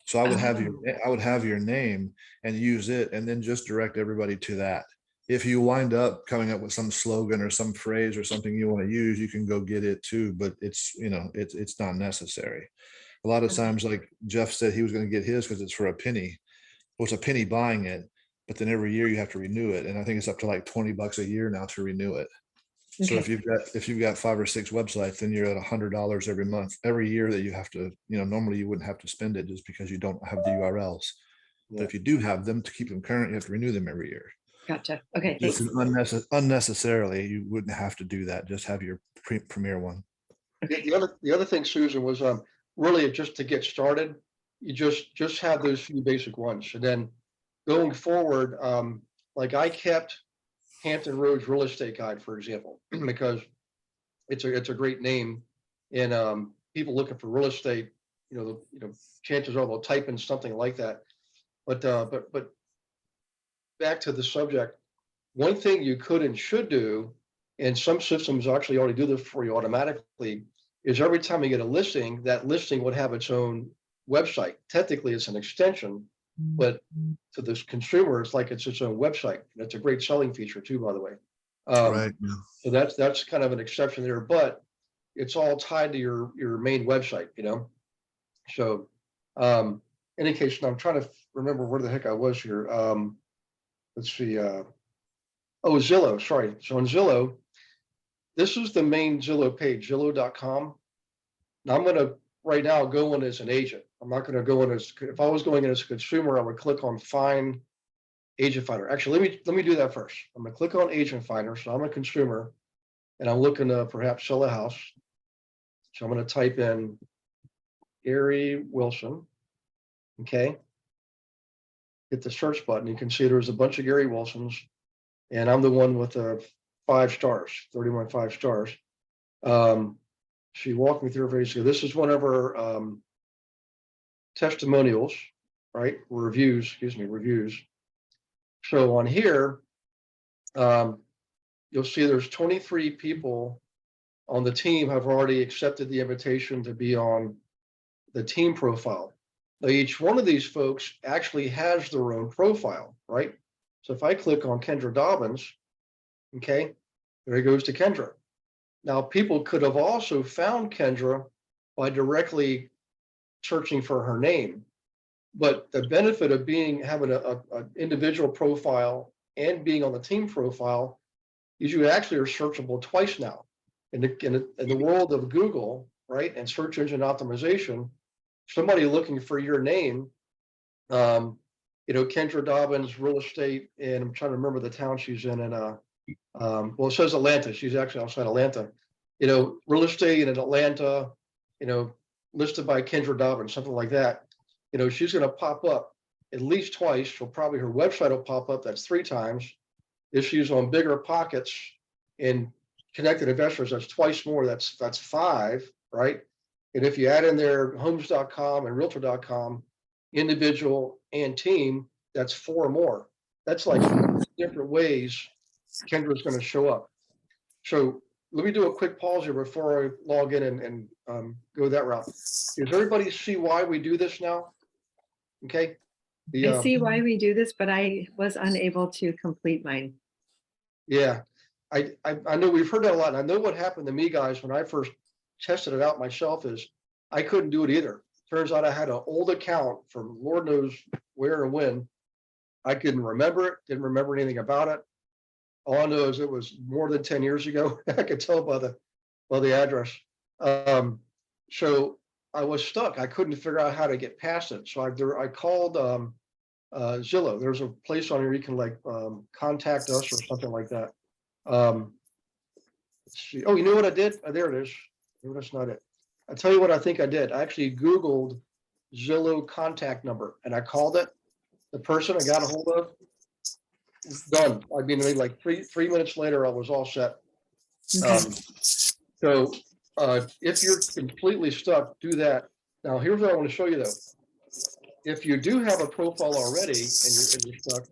So I would have your name and use it, and then just direct everybody to that. If you wind up coming up with some slogan or some phrase or something you want to use, you can go get it too, but it's not necessary. A lot of times, like Jeff said, he was going to get his because it's for a penny. Well, it's a penny buying it, but then every year you have to renew it. And I think it's up to like $20 a year now to renew it. So Okay. if you've got 5 or 6 websites, then you're at $100 every month, every year that you have to, normally you wouldn't have to spend it just because you don't have the URLs. But if you do have them, to keep them current, you have to renew them every year. Gotcha. Okay, Just thanks. unnecessarily, you wouldn't have to do that. Just have your premier one. The other thing, Susan, was really just to get started, you just have those few basic ones. And then going forward, like I kept Hampton Roads Real Estate Guide, for example, because it's a great name, and people looking for real estate, chances are they'll type in something like that. But back to the subject, one thing you could and should do, and some systems actually already do this for you automatically, is every time you get a listing, that listing would have its own website. Technically, it's an extension, but to this consumer, it's like it's its own website. That's a great selling feature too, by the way. Right. So that's kind of an exception there, but it's all tied to your main website, So any case, now I'm trying to remember where the heck I was here. Let's see. Zillow, sorry. So on Zillow, this is the main Zillow page, Zillow.com. Now I'm going to right now go in as an agent. I'm not going to go in as, if I was going in as a consumer, I would click on Find Agent Finder. Actually, let me do that first. I'm going to click on Agent Finder. So I'm a consumer and I'm looking to perhaps sell a house. So I'm going to type in Gary Wilson. Okay. Hit the search button. You can see there's a bunch of Gary Wilsons, and I'm the one with 5 stars, 31 5 stars. She walked me through her face. This is one of her testimonials, right? Reviews. So on here, you'll see there's 23 people on the team have already accepted the invitation to be on the team profile. Now, each one of these folks actually has their own profile, right? So if I click on Kendra Dobbins, okay, there he goes to Kendra. Now, people could have also found Kendra by directly searching for her name. But the benefit of having an individual profile and being on the team profile is you actually are searchable twice now. In the world of Google, right, and search engine optimization, somebody looking for your name, Kendra Dobbins Real Estate, and I'm trying to remember the town she's in, and well, it says Atlanta. She's actually outside Atlanta. Real estate in Atlanta, listed by Kendra Dobbins, something like that. She's going to pop up at least twice. Her website will pop up. That's 3 times. If she's on Bigger Pockets and Connected Investors, that's twice more. That's 5, right? And if you add in there homes.com and realtor.com, individual and team, that's 4 more. That's like different ways Kendra's going to show up. So let me do a quick pause here before I log in and go that route. Does everybody see why we do this now? Okay. I see why we do this, but I was unable to complete mine. Yeah, I know we've heard that a lot. And I know what happened to me, guys, when I first tested it out myself is I couldn't do it either. Turns out I had an old account from Lord knows where and when. I couldn't remember it, didn't remember anything about it. All I know is it was more than 10 years ago. I could tell by the address. So I was stuck. I couldn't figure out how to get past it. So I called Zillow. There's a place on here you can contact us or something like that. Let's see. Oh, you know what I did? Oh, there it is. No, that's not it. I'll tell you what I think I did. I actually Googled Zillow contact number and I called it. The person I got a hold of, done. I mean, like three minutes later, I was all set. So if you're completely stuck, do that. Now, here's what I want to show you though. if you do have a profile already and you're stuck,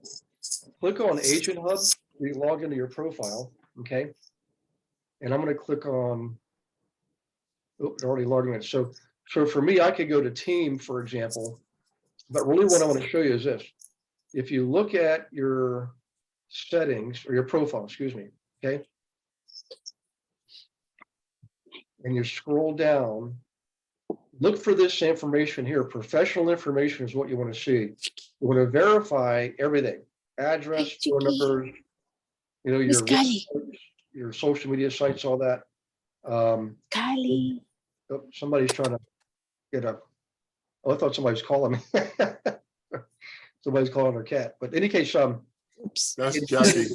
click on Agent Hub, you log into your profile, okay? And I'm going to click on, oh, it's already logging in. So for me, I could go to Team, for example, but really what I want to show you is this. If you look at your settings or your profile, excuse me, okay? And you scroll down, look for this information here. Professional information is what you want to see. You want to verify everything, address, phone numbers, you know, your social media sites, all that. Kylie. Oh, somebody's trying to get a, oh, I thought somebody was calling me. Somebody's calling her cat. But in any case, Oops. That's it's Jackie.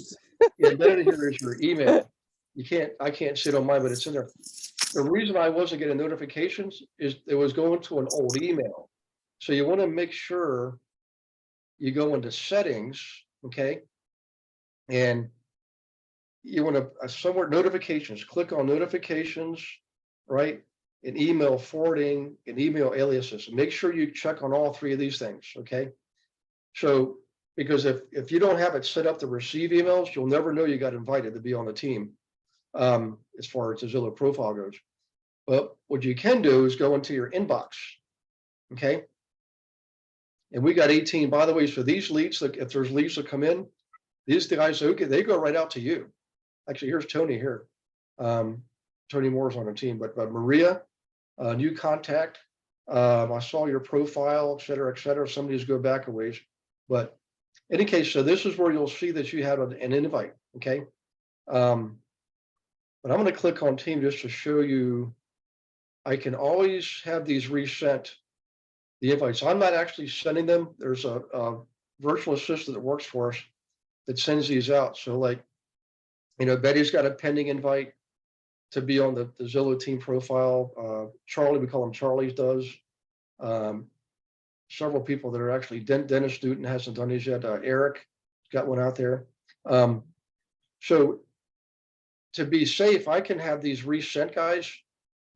embedded here is your email. I can't see it on mine, but it's in there. The reason I wasn't getting notifications is it was going to an old email. So you want to make sure you go into settings, okay? And you want to somewhere notifications, click on notifications, right? And email forwarding and email aliases. Make sure you check on all three of these things, okay? So, because if you don't have it set up to receive emails, you'll never know you got invited to be on the team, as far as the Zillow profile goes. But what you can do is go into your inbox, okay? And we got 18, by the way, so these leads, like if there's leads that come in, these guys, okay, they go right out to you. Actually, here's Tony here. Tony Moore's on the team, but Maria, new contact. I saw your profile, et cetera, et cetera. Somebody's go back a ways. But in any case, so this is where you'll see that you have an invite, okay? But I'm going to click on team just to show you. I can always have these resent the invites. I'm not actually sending them. There's a virtual assistant that works for us that sends these out. So like, you know, Betty's got a pending invite to be on the Zillow team profile. Charlie, we call him Charlie's does. Several people that are actually, Dennis Newton hasn't done his yet. Eric got one out there. So to be safe, I can have these resent guys,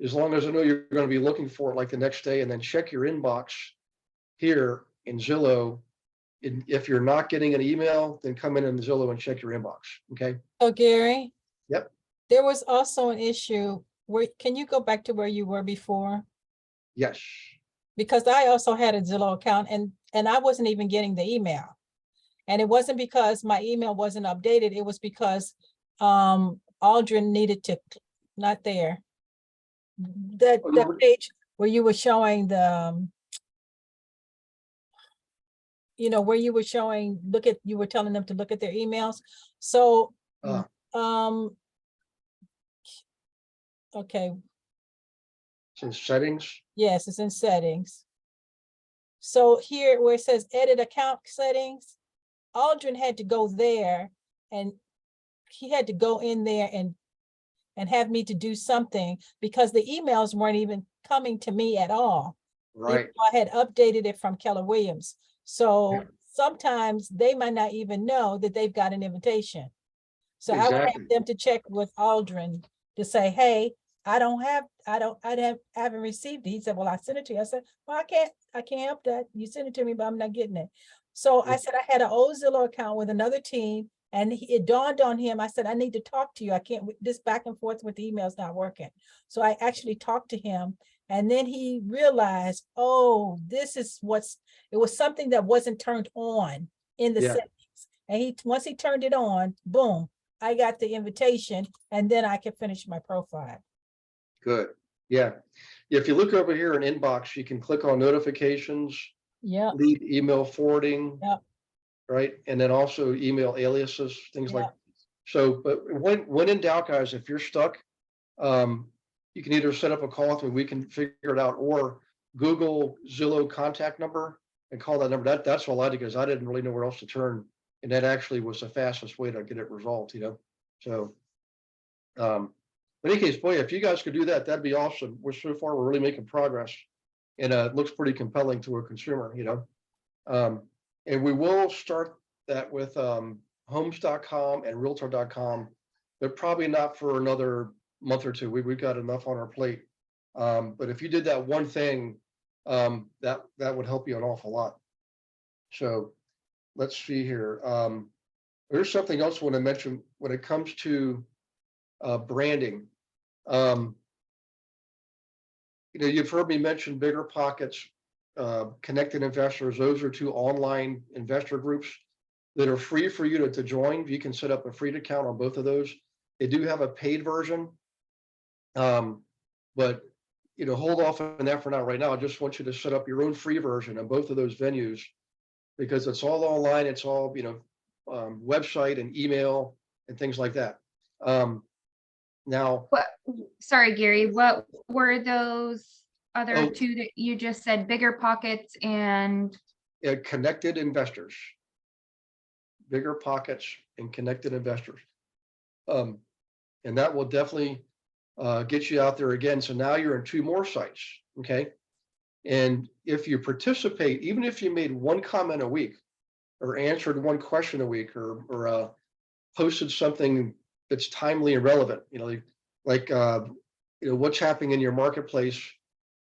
as long as I know you're going to be looking for it like the next day, and then check your inbox here in Zillow. If you're not getting an email, then come in Zillow and check your inbox, okay? Oh, Gary? Yep. There was also an issue where, can you go back to where you were before? Yes. Because I also had a Zillow account and I wasn't even getting the email. And it wasn't because my email wasn't updated. It was because Aldrin needed to, not there. That page where you were showing the, you know, where you were showing, you were telling them to look at their emails. So, okay. It's in settings. Yes, it's in settings. So here where it says edit account settings, Aldrin had to go there and he had to go in there and have me to do something because the emails weren't even coming to me at all. Right. I had updated it from Keller Williams. So sometimes they might not even know that they've got an invitation. So I would have them to check with Aldrin to say, hey, I haven't received it. He said, well, I sent it to you. I said, well, I can't help that. You sent it to me, but I'm not getting it. So I said, I had an old Zillow account with another team, and it dawned on him. I said, I need to talk to you. I can't, this back and forth with the email's not working. So I actually talked to him, and then he realized, oh, this is it was something that wasn't turned on in the settings. And once he turned it on, boom, I got the invitation, and then I could finish my profile. Good. Yeah. If you look over here in inbox, you can click on notifications. Yeah. Lead email forwarding. Yeah. Right. And then also email aliases, things like so. But when in doubt, guys, if you're stuck, you can either set up a call with me, we can figure it out, or Google Zillow contact number and call that number. That's all I did because I didn't really know where else to turn. And that actually was the fastest way to get it resolved, you know. So in any case, boy, if you guys could do that, that'd be awesome. So far, we're really making progress. And it looks pretty compelling to a consumer, you know. And we will start that with homes.com and realtor.com, but probably not for another month or two. We've got enough on our plate. But if you did that one thing, that would help you an awful lot. So let's see here. There's something else I want to mention when it comes to branding. You've heard me mention Bigger Pockets, Connected Investors. Those are two online investor groups that are free for you to join. You can set up a free account on both of those. They do have a paid version, but hold off on that for now. Right now, I just want you to set up your own free version on both of those venues, because it's all online. It's all website and email and things like that. Now, sorry, Gary, what were those other Oh. two that you just said? Bigger Pockets and Connected Investors. Bigger Pockets and Connected Investors. And that will definitely get you out there again. So now you're in two more sites, okay? And if you participate, even if you made one comment a week, or answered one question a week, or posted something that's timely and relevant, like what's happening in your marketplace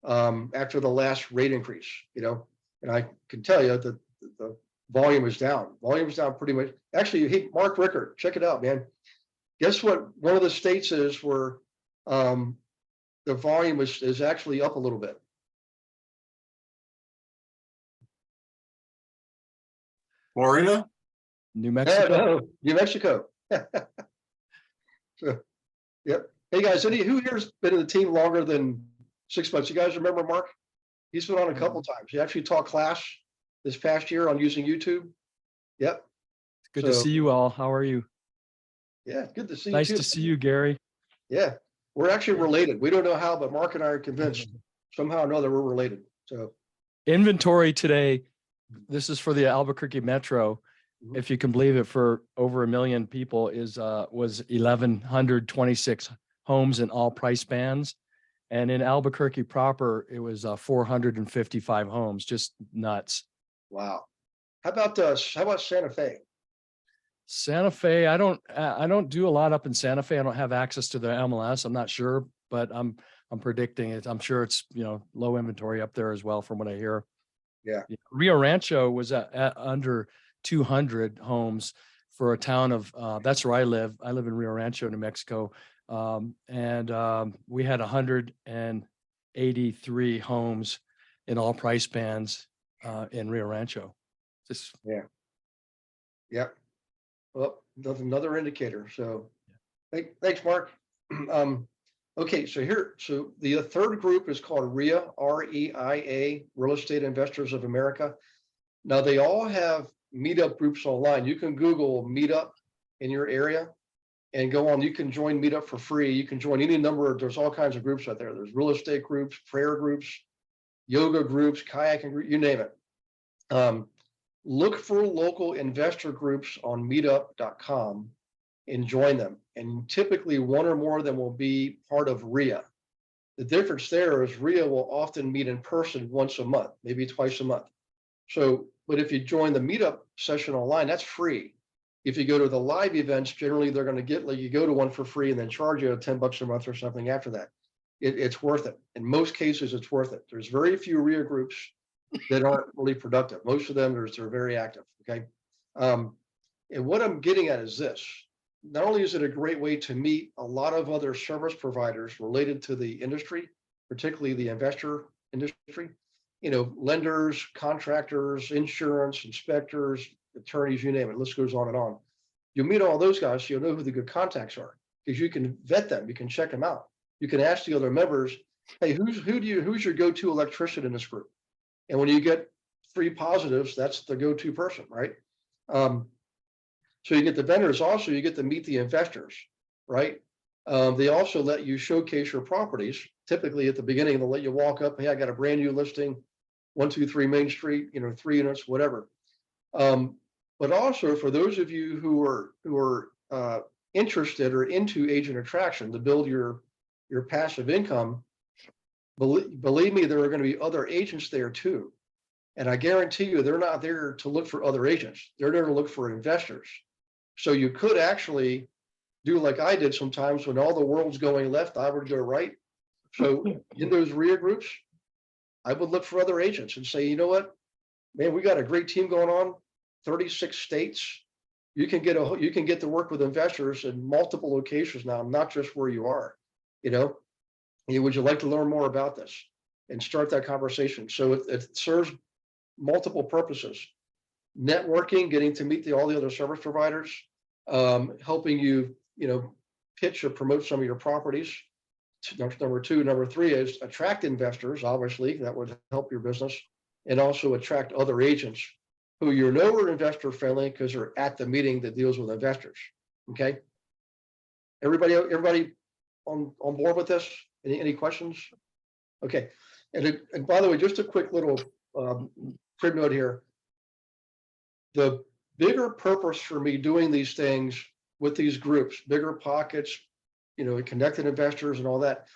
after the last rate increase, and I can tell you that the volume is down. Volume is down pretty much. Actually, hey, Mark Rickard, check it out, man. Guess what? One of the states is where the volume is actually up a little bit. Florida? New Mexico. No, New Mexico. So, yep. Hey guys, who here's been in the team longer than 6 months? You guys remember Mark? He's been on a couple times. He actually taught class this past year on using YouTube. Yep. Good to see you all. How are you? Yeah, good to see you. Nice too. to see you, Gary. Yeah, we're actually related. We don't know how, but Mark and I are convinced somehow or another we're related. So Inventory today, this is for the Albuquerque Metro. Mhm. If you can believe it, for over 1 million people was 1,126 homes in all price bands. And in Albuquerque proper, it was 455 homes, just nuts. wow. How about Santa Fe? Santa Fe, I don't do a lot up in Santa Fe. I don't have access to the MLS. I'm not sure, but I'm predicting it. I'm sure it's low inventory up there as well, from what I hear. Yeah. Rio Rancho was at under 200 homes for a town of that's where I live. I live in Rio Rancho, New Mexico, and we had 183 homes in all price bands in Rio Rancho. Just Yeah. Yep. Well, that's another indicator. So thanks, Mark. Okay, so the third group is called REIA, REIA, Real Estate Investors of America. Now they all have meetup groups online. You can Google meetup in your area and go on. You can join meetup for free. You can join any number of, there's all kinds of groups out there. There's real estate groups, prayer groups, yoga groups, kayaking groups, you name it. Look for local investor groups on meetup.com and join them. And typically one or more of them will be part of REIA. The difference there is REIA will often meet in person once a month, maybe twice a month. So, but if you join the meetup session online, that's free. If you go to the live events, generally they're going to get, like, you go to one for free and then charge you $10 a month or something after that. It's worth it. In most cases, it's worth it. There's very few REIA groups that aren't really productive. Most of them, they're very active. Okay. And what I'm getting at is this: not only is it a great way to meet a lot of other service providers related to the industry, particularly the investor industry, lenders, contractors, insurance, inspectors, attorneys, you name it, list goes on and on. You'll meet all those guys, so you'll know who the good contacts are, because you can vet them, you can check them out. You can ask the other members, hey, who's your go-to electrician in this group? And when you get 3 positives, that's the go-to person, right? So you get the vendors, also you get to meet the investors, right? They also let you showcase your properties. Typically at the beginning, they'll let you walk up, hey, I got a brand new listing, 123 Main Street, 3 units, whatever. But also for those of you who are interested or into agent attraction to build your passive income, believe me, there are going to be other agents there too. And I guarantee you, they're not there to look for other agents. They're there to look for investors. So you could actually do like I did sometimes when all the world's going left, I would go right. So in those REIA groups, I would look for other agents and say, you know what, man, we got a great team going on, 36 states. You can get to work with investors in multiple locations now, not just where you are, you know? Would you like to learn more about this and start that conversation? So it serves multiple purposes. Networking, getting to meet all the other service providers, helping you, pitch or promote some of your properties. Number two. Number three is attract investors, obviously, that would help your business, and also attract other agents who are investor friendly because they're at the meeting that deals with investors. Okay. Everybody on board with this? Any questions? Okay. And by the way, just a quick little crib note here. The bigger purpose for me doing these things with these groups, Bigger Pockets, connected investors and all that,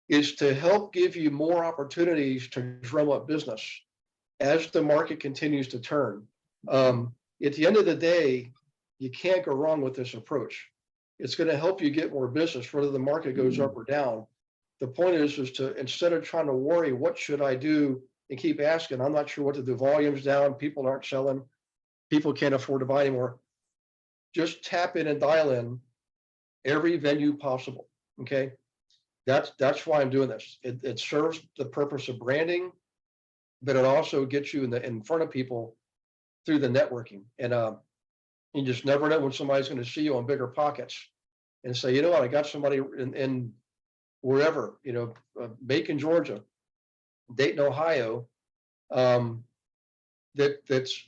is to help give you more opportunities to drum up business as the market continues to turn. At the end of the day, you can't go wrong with this approach. It's going to help you get more business, whether the market goes up or down. The point is to, instead of trying to worry, what should I do, and keep asking, I'm not sure what to do, volume's down, people aren't selling, people can't afford to buy anymore. Just tap in and dial in every venue possible. Okay. That's why I'm doing this. It serves the purpose of branding, but it also gets you in front of people through the networking. And you just never know when somebody's going to see you on Bigger Pockets and say, you know what, I got somebody in wherever, Macon, Georgia, Dayton, Ohio, that's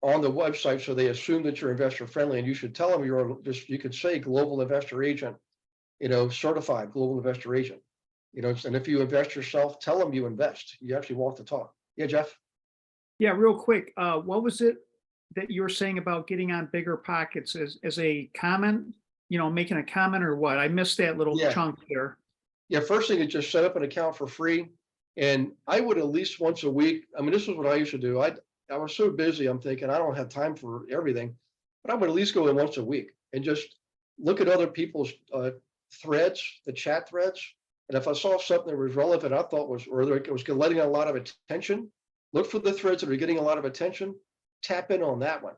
on the website. So they assume that you're investor friendly, and you should tell them you could say global investor agent, certified global investor agent, and if you invest yourself, tell them you invest. You actually walk the talk. Yeah, Jeff. Yeah, real quick. What was it that you were saying about getting on Bigger Pockets as a comment, making a comment or what? I missed that little chunk there. Yeah, first thing is just set up an account for free. And I would at least once a week. I mean, this is what I used to do. I was so busy, I'm thinking I don't have time for everything, but I would at least go in once a week and just look at other people's threads, the chat threads. And if I saw something that was relevant, I thought was letting a lot of attention, look for the threads that are getting a lot of attention, tap in on that one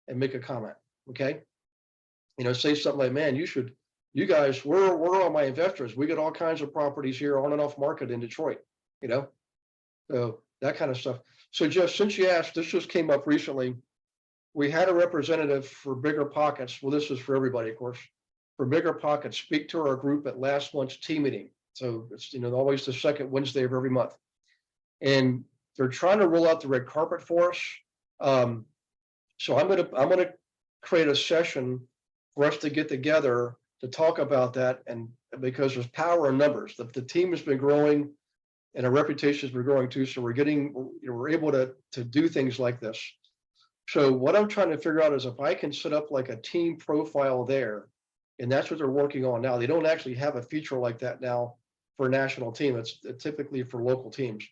and make a comment. Okay. Say something like, man, you guys, we're all my investors. We get all kinds of properties here on and off market in Detroit, so that kind of stuff. So Jeff, since you asked, this just came up recently. We had a representative for Bigger Pockets. Well, this is for everybody, of course, for Bigger Pockets, speak to our group at last month's team meeting. So it's, always the second Wednesday of every month. And they're trying to roll out the red carpet for us. So I'm going to create a session for us to get together to talk about that. And because there's power in numbers, the team has been growing and our reputation has been growing too. So we're able to do things like this. So what I'm trying to figure out is if I can set up like a team profile there, and that's what they're working on now. They don't actually have a feature like that now for a national team. It's typically for local teams,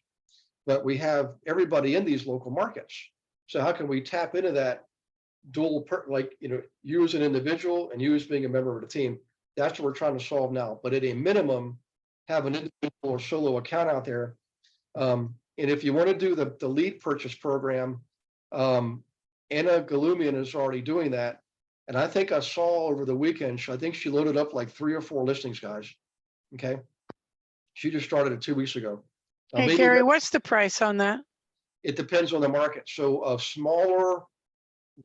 but we have everybody in these local markets. So how can we tap into that dual, you as an individual and you as being a member of the team? That's what we're trying to solve now. But at a minimum, have an individual or solo account out there. And if you want to do the lead purchase program, Anna Galumian is already doing that. And I think I saw over the weekend, I think she loaded up like 3 or 4 listings, guys. Okay. She just started it 2 weeks ago. Hey, Gary, what's the price on that? It depends on the market. So a smaller,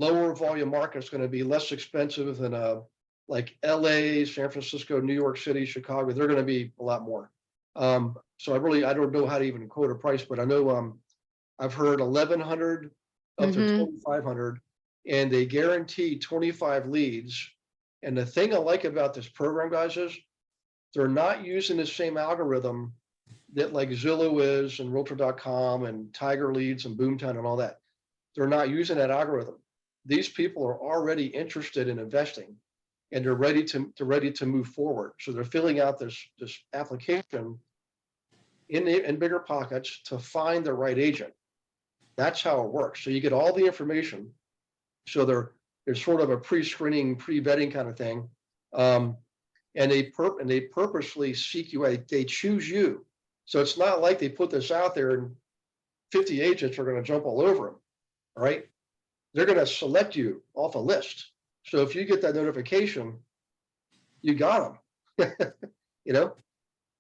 lower volume market is going to be less expensive than like LA, San Francisco, New York City, Chicago. They're going to be a lot more. So I don't know how to even quote a price, but I know I've heard 1,100 up to 2,500, and they guarantee 25 leads. And the thing I like about this program, guys, is they're not using the same algorithm that like Zillow is and Realtor.com and Tiger Leads and Boomtown and all that. They're not using that algorithm. These people are already interested in investing and they're ready to move forward. So they're filling out this application in Bigger Pockets to find the right agent. That's how it works. So you get all the information. So there's sort of a pre-screening, pre-vetting kind of thing. And they purposely seek you out. They choose you. So it's not like they put this out there and 50 agents are going to jump all over them, right? They're going to select you off a list. So if you get that notification, you got them, you know?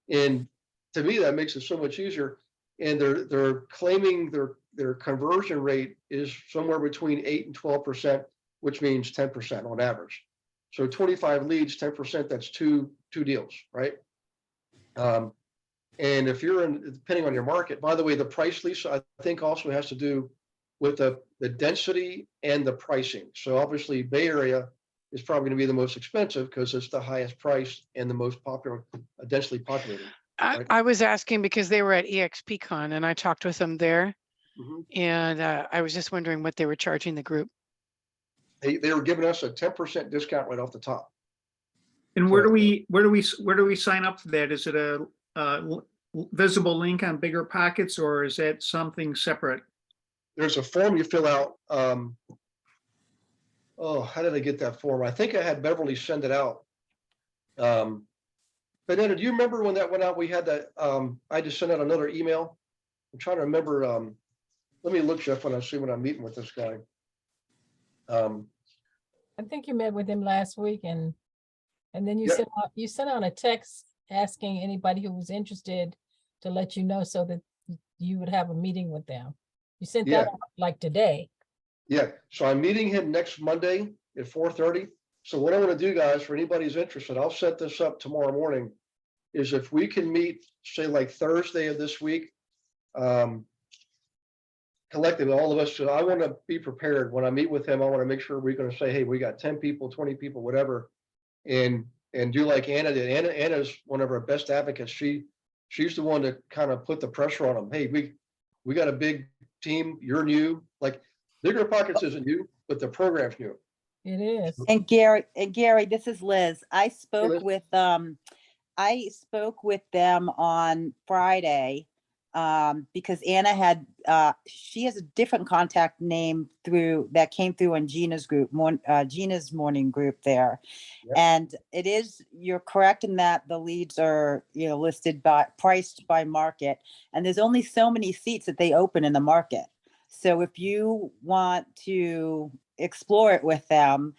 And to me, that makes it so much easier. And they're claiming their conversion rate is somewhere between 8 and 12%, which means 10% on average. So 25 leads, 10%, that's two deals, right? And if you're in, depending on your market, by the way, the price, Lisa, I think also has to do with the density and the pricing. So obviously Bay Area is probably going to be the most expensive because it's the highest price and the most popular, densely populated. Right. I was asking because they were at EXPCon and I talked with them there. Mhm. And I was just wondering what they were charging the group. They were giving us a 10% discount right off the top. And where do we sign up for that? Is it a visible link on Bigger Pockets, or is that something separate? There's a form you fill out. Oh, how did I get that form? I think I had Beverly send it out. But then, do you remember when that went out? We had that. I just sent out another email. I'm trying to remember. Let me look, Jeff, when I see when I'm meeting with this guy. I think you met with him last week, and then you Yep. sent out a text asking anybody who was interested to let you know so that you would have a meeting with them. You sent that out like today. Yeah, so I'm meeting him next Monday at 4:30. So what I want to do, guys, for anybody who's interested, I'll set this up tomorrow morning, is if we can meet, say like Thursday of this week, collectively, all of us, so I want to be prepared. When I meet with him, I want to make sure we're going to say, hey, we got 10 people, 20 people, whatever, and do like Anna did. Anna's one of our best advocates. She's the one that kind of put the pressure on them. Hey, we got a big team. You're new. Like Bigger Pockets isn't new, but the program's new. It is. And Gary, this is Liz. I spoke with them on Friday because Anna had she has a different contact name that came through on Gina's group, Gina's morning group there. Yep. And you're correct in that the leads are, listed priced by market, and there's only so many seats that they open in the market. So if you want to explore it with them,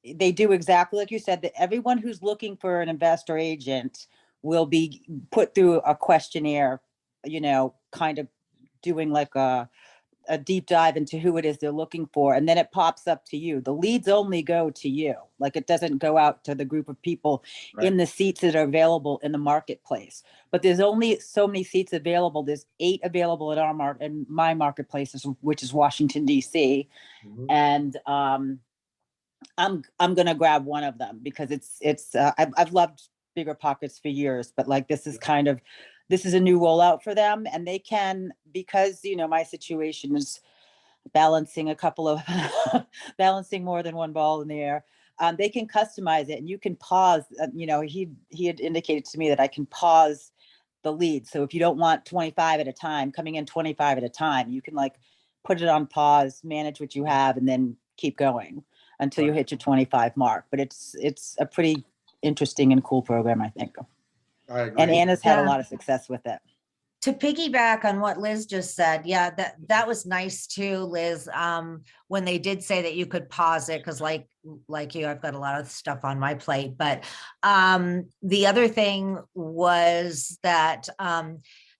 they do exactly like you said, that everyone who's looking for an investor agent will be put through a questionnaire, kind of doing like a deep dive into who it is they're looking for. And then it pops up to you. The leads only go to you. Like it doesn't go out to the group of people in the seats that are available in the marketplace. But there's only so many seats available. There's 8 available in my marketplaces, which is Washington, D.C. Mm-hmm. And I'm going to grab one of them because I've loved Bigger Pockets for years, but like this is a new rollout for them, and they can, because my situation is balancing more than one ball in the air. They can customize it, and you can pause. He had indicated to me that I can pause the lead. So if you don't want 25 at a time, coming in 25 at a time, you can like put it on pause, manage what you have, and then keep going until you hit your 25 mark. But it's a pretty interesting and cool program, I think. I agree. And Anna's had a lot of success with it. To piggyback on what Liz just said, yeah, that was nice too, Liz. When they did say that you could pause it, because like you, I've got a lot of stuff on my plate. But the other thing was that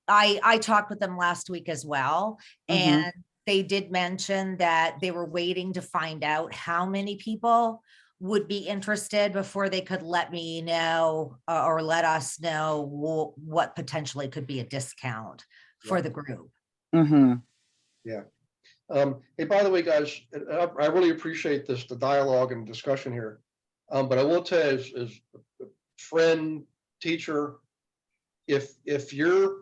I talked with them last week as well, and they did mention that they were waiting to find out how many people would be interested before they could let me know or let us know what potentially could be a discount for the group. Mm-hmm. Yeah. Hey, by the way, guys, I really appreciate the dialogue and discussion here. But I will tell you, as a friend, teacher, if you're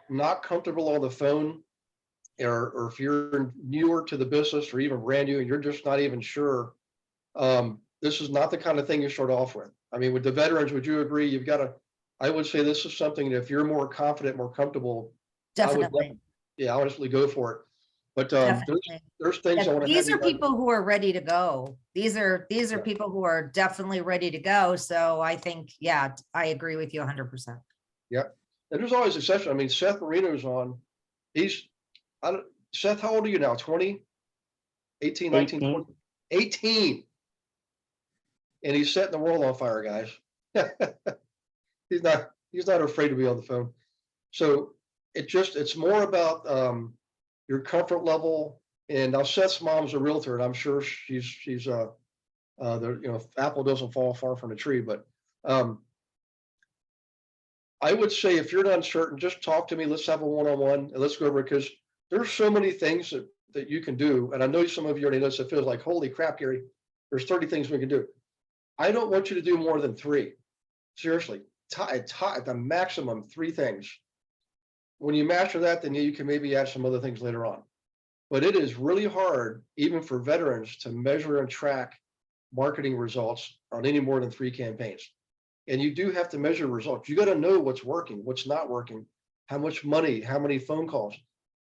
not comfortable on the phone, or if you're newer to the business or even brand new and you're just not even sure, this is not the kind of thing you start off with. I mean, with the veterans, would you agree? I would say this is something that if you're more confident, more comfortable, Definitely. I would honestly go for it. But there's things I want to. These are people who are ready to go. These are people who are definitely ready to go. So I think, yeah, I agree with you 100%. Yep. And there's always exception. I mean, Seth Marino's on. Seth, how old are you now? 20? 18, 19, 20? 18. And he's setting the world on fire, guys. He's not afraid to be on the phone. So it's more about your comfort level. And now Seth's mom's a realtor, and I'm sure she's apple doesn't fall far from the tree, but I would say if you're uncertain, just talk to me. Let's have a one-on-one and let's go over it, because there's so many things that you can do. And I know some of you already know, so it feels like, holy crap, Gary, there's 30 things we can do. I don't want you to do more than 3. Seriously, at the maximum 3 things. When you master that, then you can maybe add some other things later on. But it is really hard, even for veterans, to measure and track marketing results on any more than 3 campaigns. And you do have to measure results. You got to know what's working, what's not working, how much money, how many phone calls.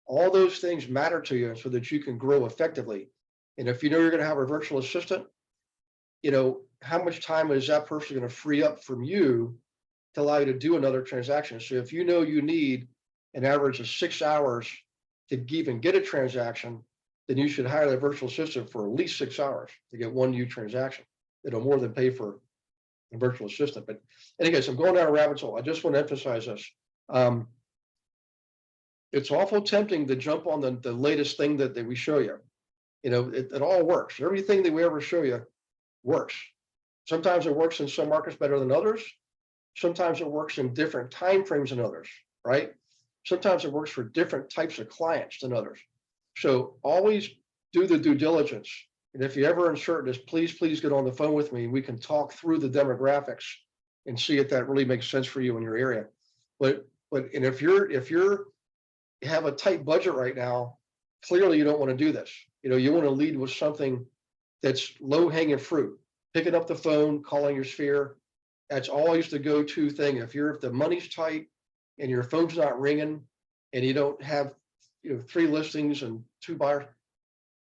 All those things matter to you so that you can grow effectively. And if you know you're going to have a virtual assistant, how much time is that person going to free up from you to allow you to do another transaction? So if you know you need an average of 6 hours to even get a transaction, then you should hire the virtual assistant for at least 6 hours to get one new transaction. It'll more than pay for a virtual assistant. But anyways, I'm going down a rabbit hole. I just want to emphasize this. It's awful tempting to jump on the latest thing that we show you. It all works. Everything that we ever show you works. Sometimes it works in some markets better than others. Sometimes it works in different time frames than others, right? Sometimes it works for different types of clients than others. So always do the due diligence. And if you ever uncertain this, please get on the phone with me. We can talk through the demographics and see if that really makes sense for you in your area. But if you have a tight budget right now, clearly you don't want to do this. You want to lead with something that's low hanging fruit. Picking up the phone, calling your sphere. That's always the go-to thing. If the money's tight and your phone's not ringing and you don't have 3 listings and 2 buyers,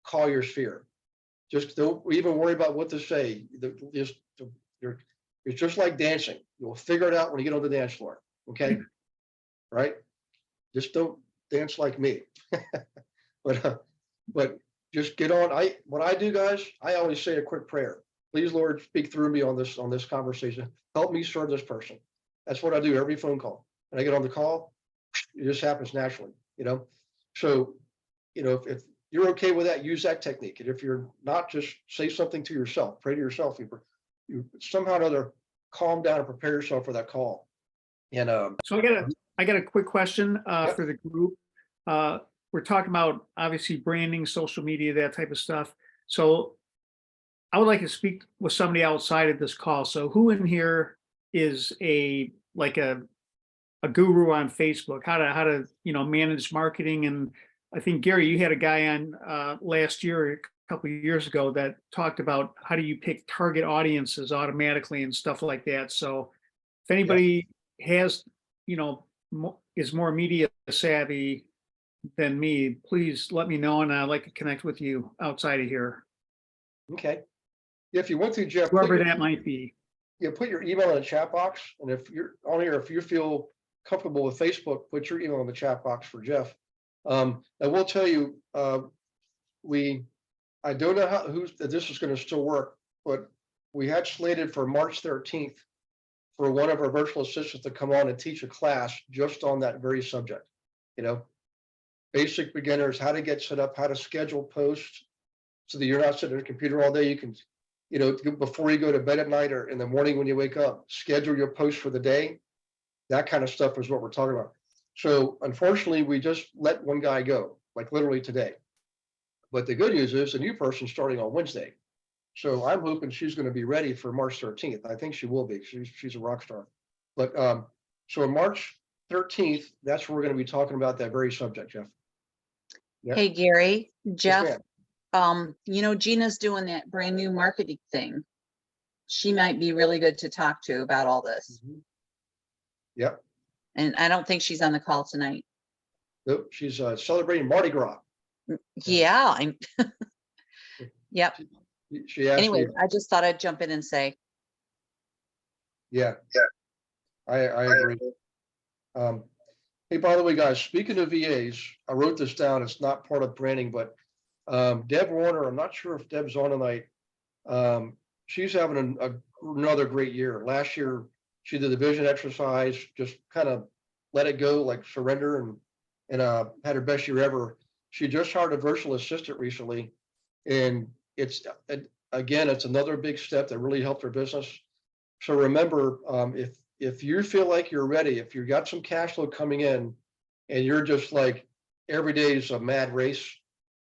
call your sphere. Just don't even worry about what to say. It's just like dancing. You'll figure it out when you get on the dance floor. Okay. Right. Just don't dance like me. but just get on. What I do, guys, I always say a quick prayer. Please, Lord, speak through me on this conversation. Help me serve this person. That's what I do every phone call. When I get on the call, it just happens naturally, So, if you're okay with that, use that technique. And if you're not, just say something to yourself, pray to yourself. You somehow or another calm down and prepare yourself for that call. And so I got a quick question for the group. We're talking about obviously branding, social media, that type of stuff. So I would like to speak with somebody outside of this call. So who in here is a guru on Facebook, how to manage marketing? And I think, Gary, you had a guy on last year, a couple of years ago, that talked about how do you pick target audiences automatically and stuff like that. So if anybody has, is more media savvy than me, please let me know, and I'd like to connect with you outside of here. Okay. If you want to, Jeff, Whoever that might be. Put your email in the chat box. And if you're on here, if you feel comfortable with Facebook, put your email in the chat box for Jeff. I will tell you, I don't know that this is going to still work, but we had slated for March 13th for one of our virtual assistants to come on and teach a class just on that very subject. Basic beginners, how to get set up, how to schedule posts so that you're not sitting at a computer all day. You can, before you go to bed at night or in the morning when you wake up, schedule your posts for the day. That kind of stuff is what we're talking about. So unfortunately, we just let one guy go, like literally today. But the good news is the new person starting on Wednesday. So I'm hoping she's going to be ready for March 13th. I think she will be. She's a rock star. But so on March 13th, that's where we're going to be talking about that very subject, Jeff. Yep. Hey, Gary, Jeff, ma'am. Gina's doing that brand new marketing thing. She might be really good to talk to about all this. Mhm. Yep. And I don't think she's on the call tonight. Nope. She's celebrating Mardi Gras. Yeah. Yep. She asked Anyway, me. I just thought I'd jump in and say, Yeah. I agree. Hey, by the way, guys, speaking of VAs, I wrote this down. It's not part of branding, but Deb Warner, I'm not sure if Deb's on tonight. She's having another great year. Last year, she did the vision exercise, just kind of let it go, like surrender, and had her best year ever. She just hired a virtual assistant recently, and it's again, it's another big step that really helped her business. So remember, if you feel like you're ready, if you got some cash flow coming in, and you're just like every day is a mad race,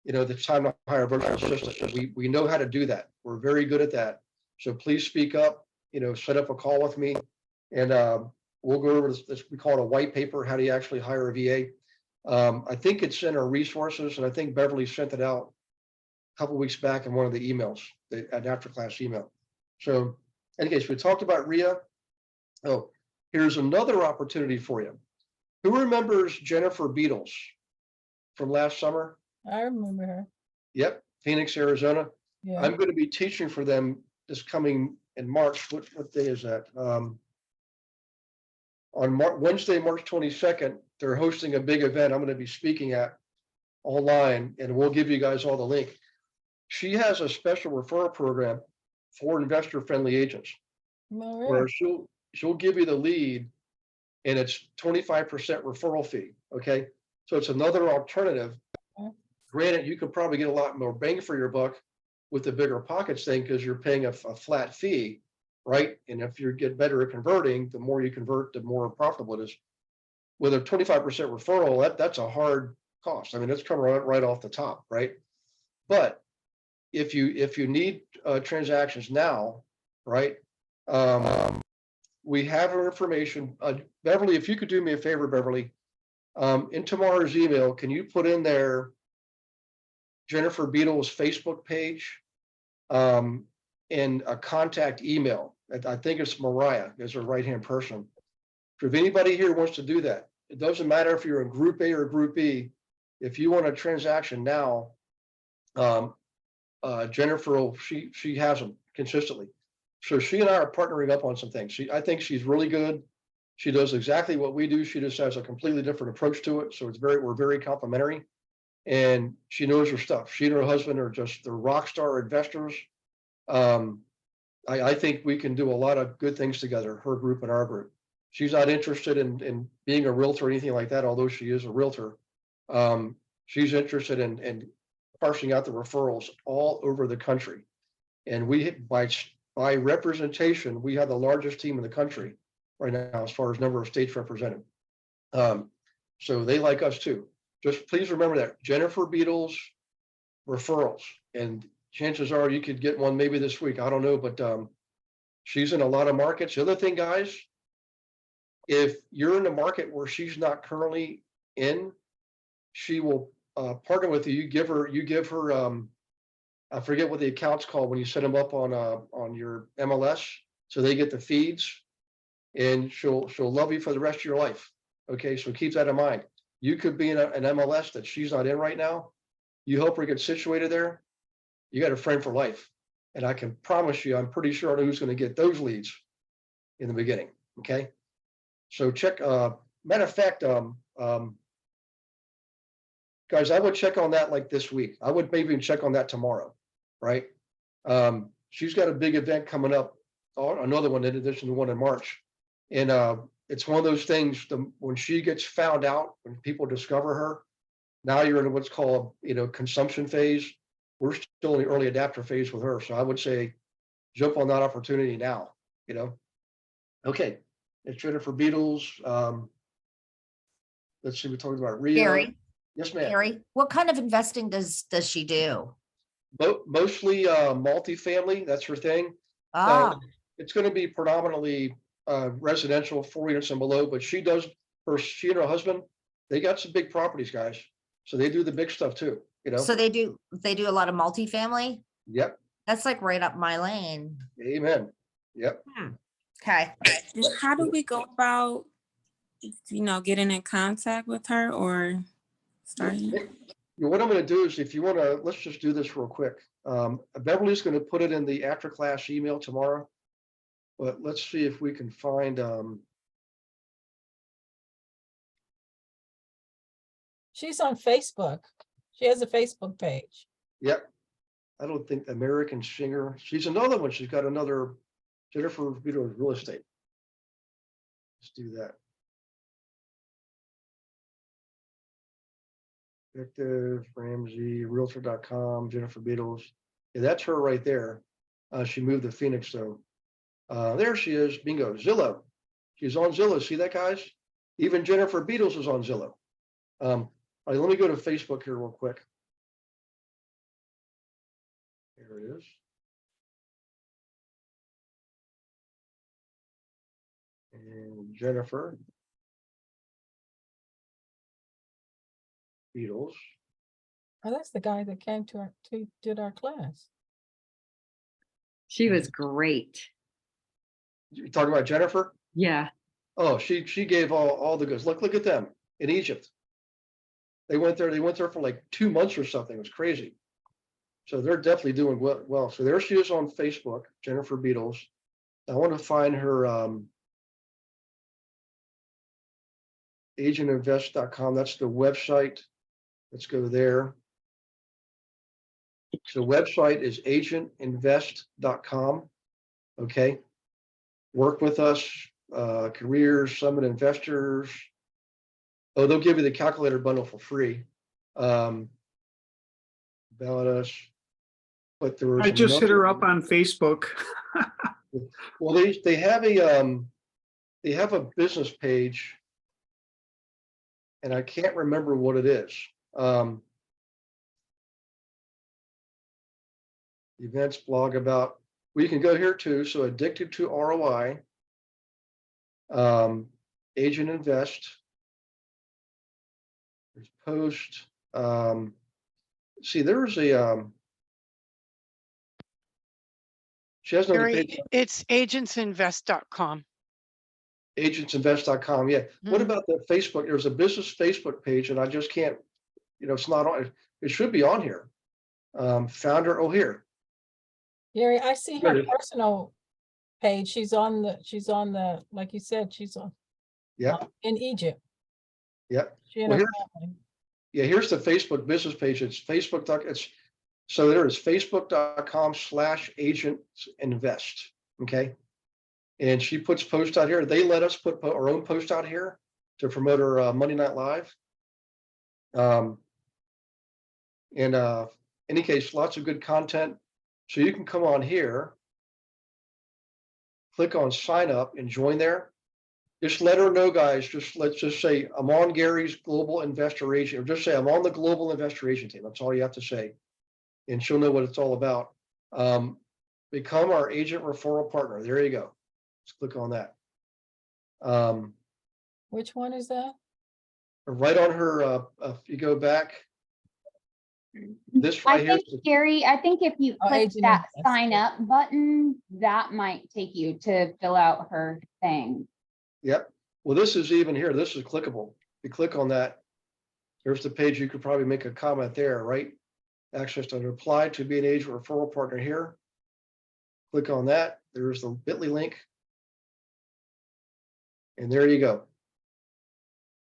it's time to hire a virtual assistant. We know how to do that. We're very good at that. So please speak up. Set up a call with me, and we'll go over this. We call it a white paper. How do you actually hire a VA? I think it's in our resources, and I think Beverly sent it out a couple weeks back in one of the emails, an after class email. So, in any case, we talked about RIA. Oh, here's another opportunity for you. Who remembers Jennifer Beatles from last summer? I remember her. Yep, Phoenix, Arizona. Yeah. I'm going to be teaching for them this coming in March. What day is that? On Wednesday, March 22nd, they're hosting a big event I'm going to be speaking at online, and we'll give you guys all the link. She has a special referral program for investor-friendly agents, where she'll give you the lead, and it's 25% referral fee. Okay, so it's another alternative. Granted, you could probably get a lot more bang for your buck with the bigger pockets thing, because you're paying a flat fee, right? And if you get better at converting, the more you convert, the more profitable it is. With a 25% referral, that's a hard cost. I mean, it's coming right off the top, right? But if you need transactions now, right? We have our information. Beverly, if you could do me a favor, Beverly, in tomorrow's email, can you put in there Jennifer Beatles' Facebook page, and a contact email? I think it's Mariah is her right-hand person. If anybody here wants to do that, it doesn't matter if you're in Group A or Group B. If you want a transaction now, Jennifer, she has them consistently. So she and I are partnering up on some things. I think she's really good. She does exactly what we do. She just has a completely different approach to it. So we're very complimentary, and she knows her stuff. She and her husband are just the rock star investors. I think we can do a lot of good things together, her group and our group. She's not interested in being a realtor or anything like that, although she is a realtor. She's interested in parsing out the referrals all over the country. And we, by representation, we have the largest team in the country right now as far as number of states represented. So they like us too. Just please remember that Jennifer Beatles referrals, and chances are you could get one maybe this week. I don't know, but she's in a lot of markets. The other thing, guys, if you're in a market where she's not currently in, she will partner with you. You give her I forget what the account's called when you set them up on your MLS, so they get the feeds, and she'll love you for the rest of your life. Okay, so keep that in mind. You could be in an MLS that she's not in right now. You help her get situated there, you got a friend for life. And I can promise you, I'm pretty sure I know who's going to get those leads in the beginning. Okay, so check. Matter of fact, guys, I would check on that like this week. I would maybe even check on that tomorrow, right? She's got a big event coming up, another one in addition to one in March. And it's one of those things, when she gets found out, when people discover her, now you're in what's called, consumption phase. We're still in the early adapter phase with her. So I would say jump on that opportunity now, Okay, it's Jennifer Beatles. Let's see, we talked about Rio. Gary, Yes, ma'am. Gary, what kind of investing does she do? Mostly multifamily. That's her thing. It's going to be predominantly residential, 4 units and below. But she and her husband, they got some big properties, guys. So they do the big stuff too. So they do a lot of multifamily. Yep. That's like right up my lane. Amen. Yep. Okay. How do we go about, getting in contact with her or starting? What I'm going to do is, if you want to, let's just do this real quick. Beverly's going to put it in the after class email tomorrow, but let's see if we can find, She's on Facebook. She has a Facebook page. Yep. I don't think American Singer. She's another one. She's got another Jennifer Beadles Real Estate. Let's do that. Victor Ramsey, Realtor.com, Jennifer Beadles. Yeah, that's her right there. She moved to Phoenix though. There she is. Bingo. Zillow. She's on Zillow. See that, guys? Even Jennifer Beadles is on Zillow. All right, let me go to Facebook here real quick. There it is. And Jennifer Beadles. Oh, that's the guy that came to did our class. She was great. You talking about Jennifer? Yeah. Oh, she gave all the goods. Look at them in Egypt. They went there for like 2 months or something. It was crazy. So they're definitely doing well. So there she is on Facebook, Jennifer Beadles. I want to find her agentinvest.com. That's the website. Let's go there. So website is agentinvest.com. Okay. Work with us, careers, summit investors. Oh, they'll give you the calculator bundle for free. About us. But there was I just hit another- her up on Facebook. Well, they have a business page, and I can't remember what it is. Events, blog about. Well, you can go here too. So addicted to ROI. Agent Invest. There's post. See, there's a she has another Gary, page. it's agentsinvest.com. Agentsinvest.com. Yeah. What about the Facebook? There's a business Facebook page, and I just can't, it's not on. It should be on here. Founder. Oh, here. Gary, I see There her it is. personal page. She's on the, like you said, she's on Yep. in Egypt. Yep. She and Well, her here- family. Yeah, here's the Facebook business page. It's Facebook. So there is facebook.com/agentsinvest. Okay. And she puts posts out here. They let us put our own post out here to promote our Monday Night Live. In any case, lots of good content. So you can come on here, click on sign up and join there. Just let her know, guys. Let's just say I'm on Gary's Global Investor Agent, or just say I'm on the Global Investor Agent team. That's all you have to say. And she'll know what it's all about. Become our agent referral partner. There you go. Let's click on that. Which one is that? Right on her, if you go back, this I right here. think, Gary, I think if you Oh, click agent that invest. sign up button, that might take you to fill out her thing. Yep. Well, this is even here. This is clickable. You click on that. There's the page. You could probably make a comment there, right? Access to apply to be an agent referral partner here. Click on that. There's the bit.ly link. And there you go.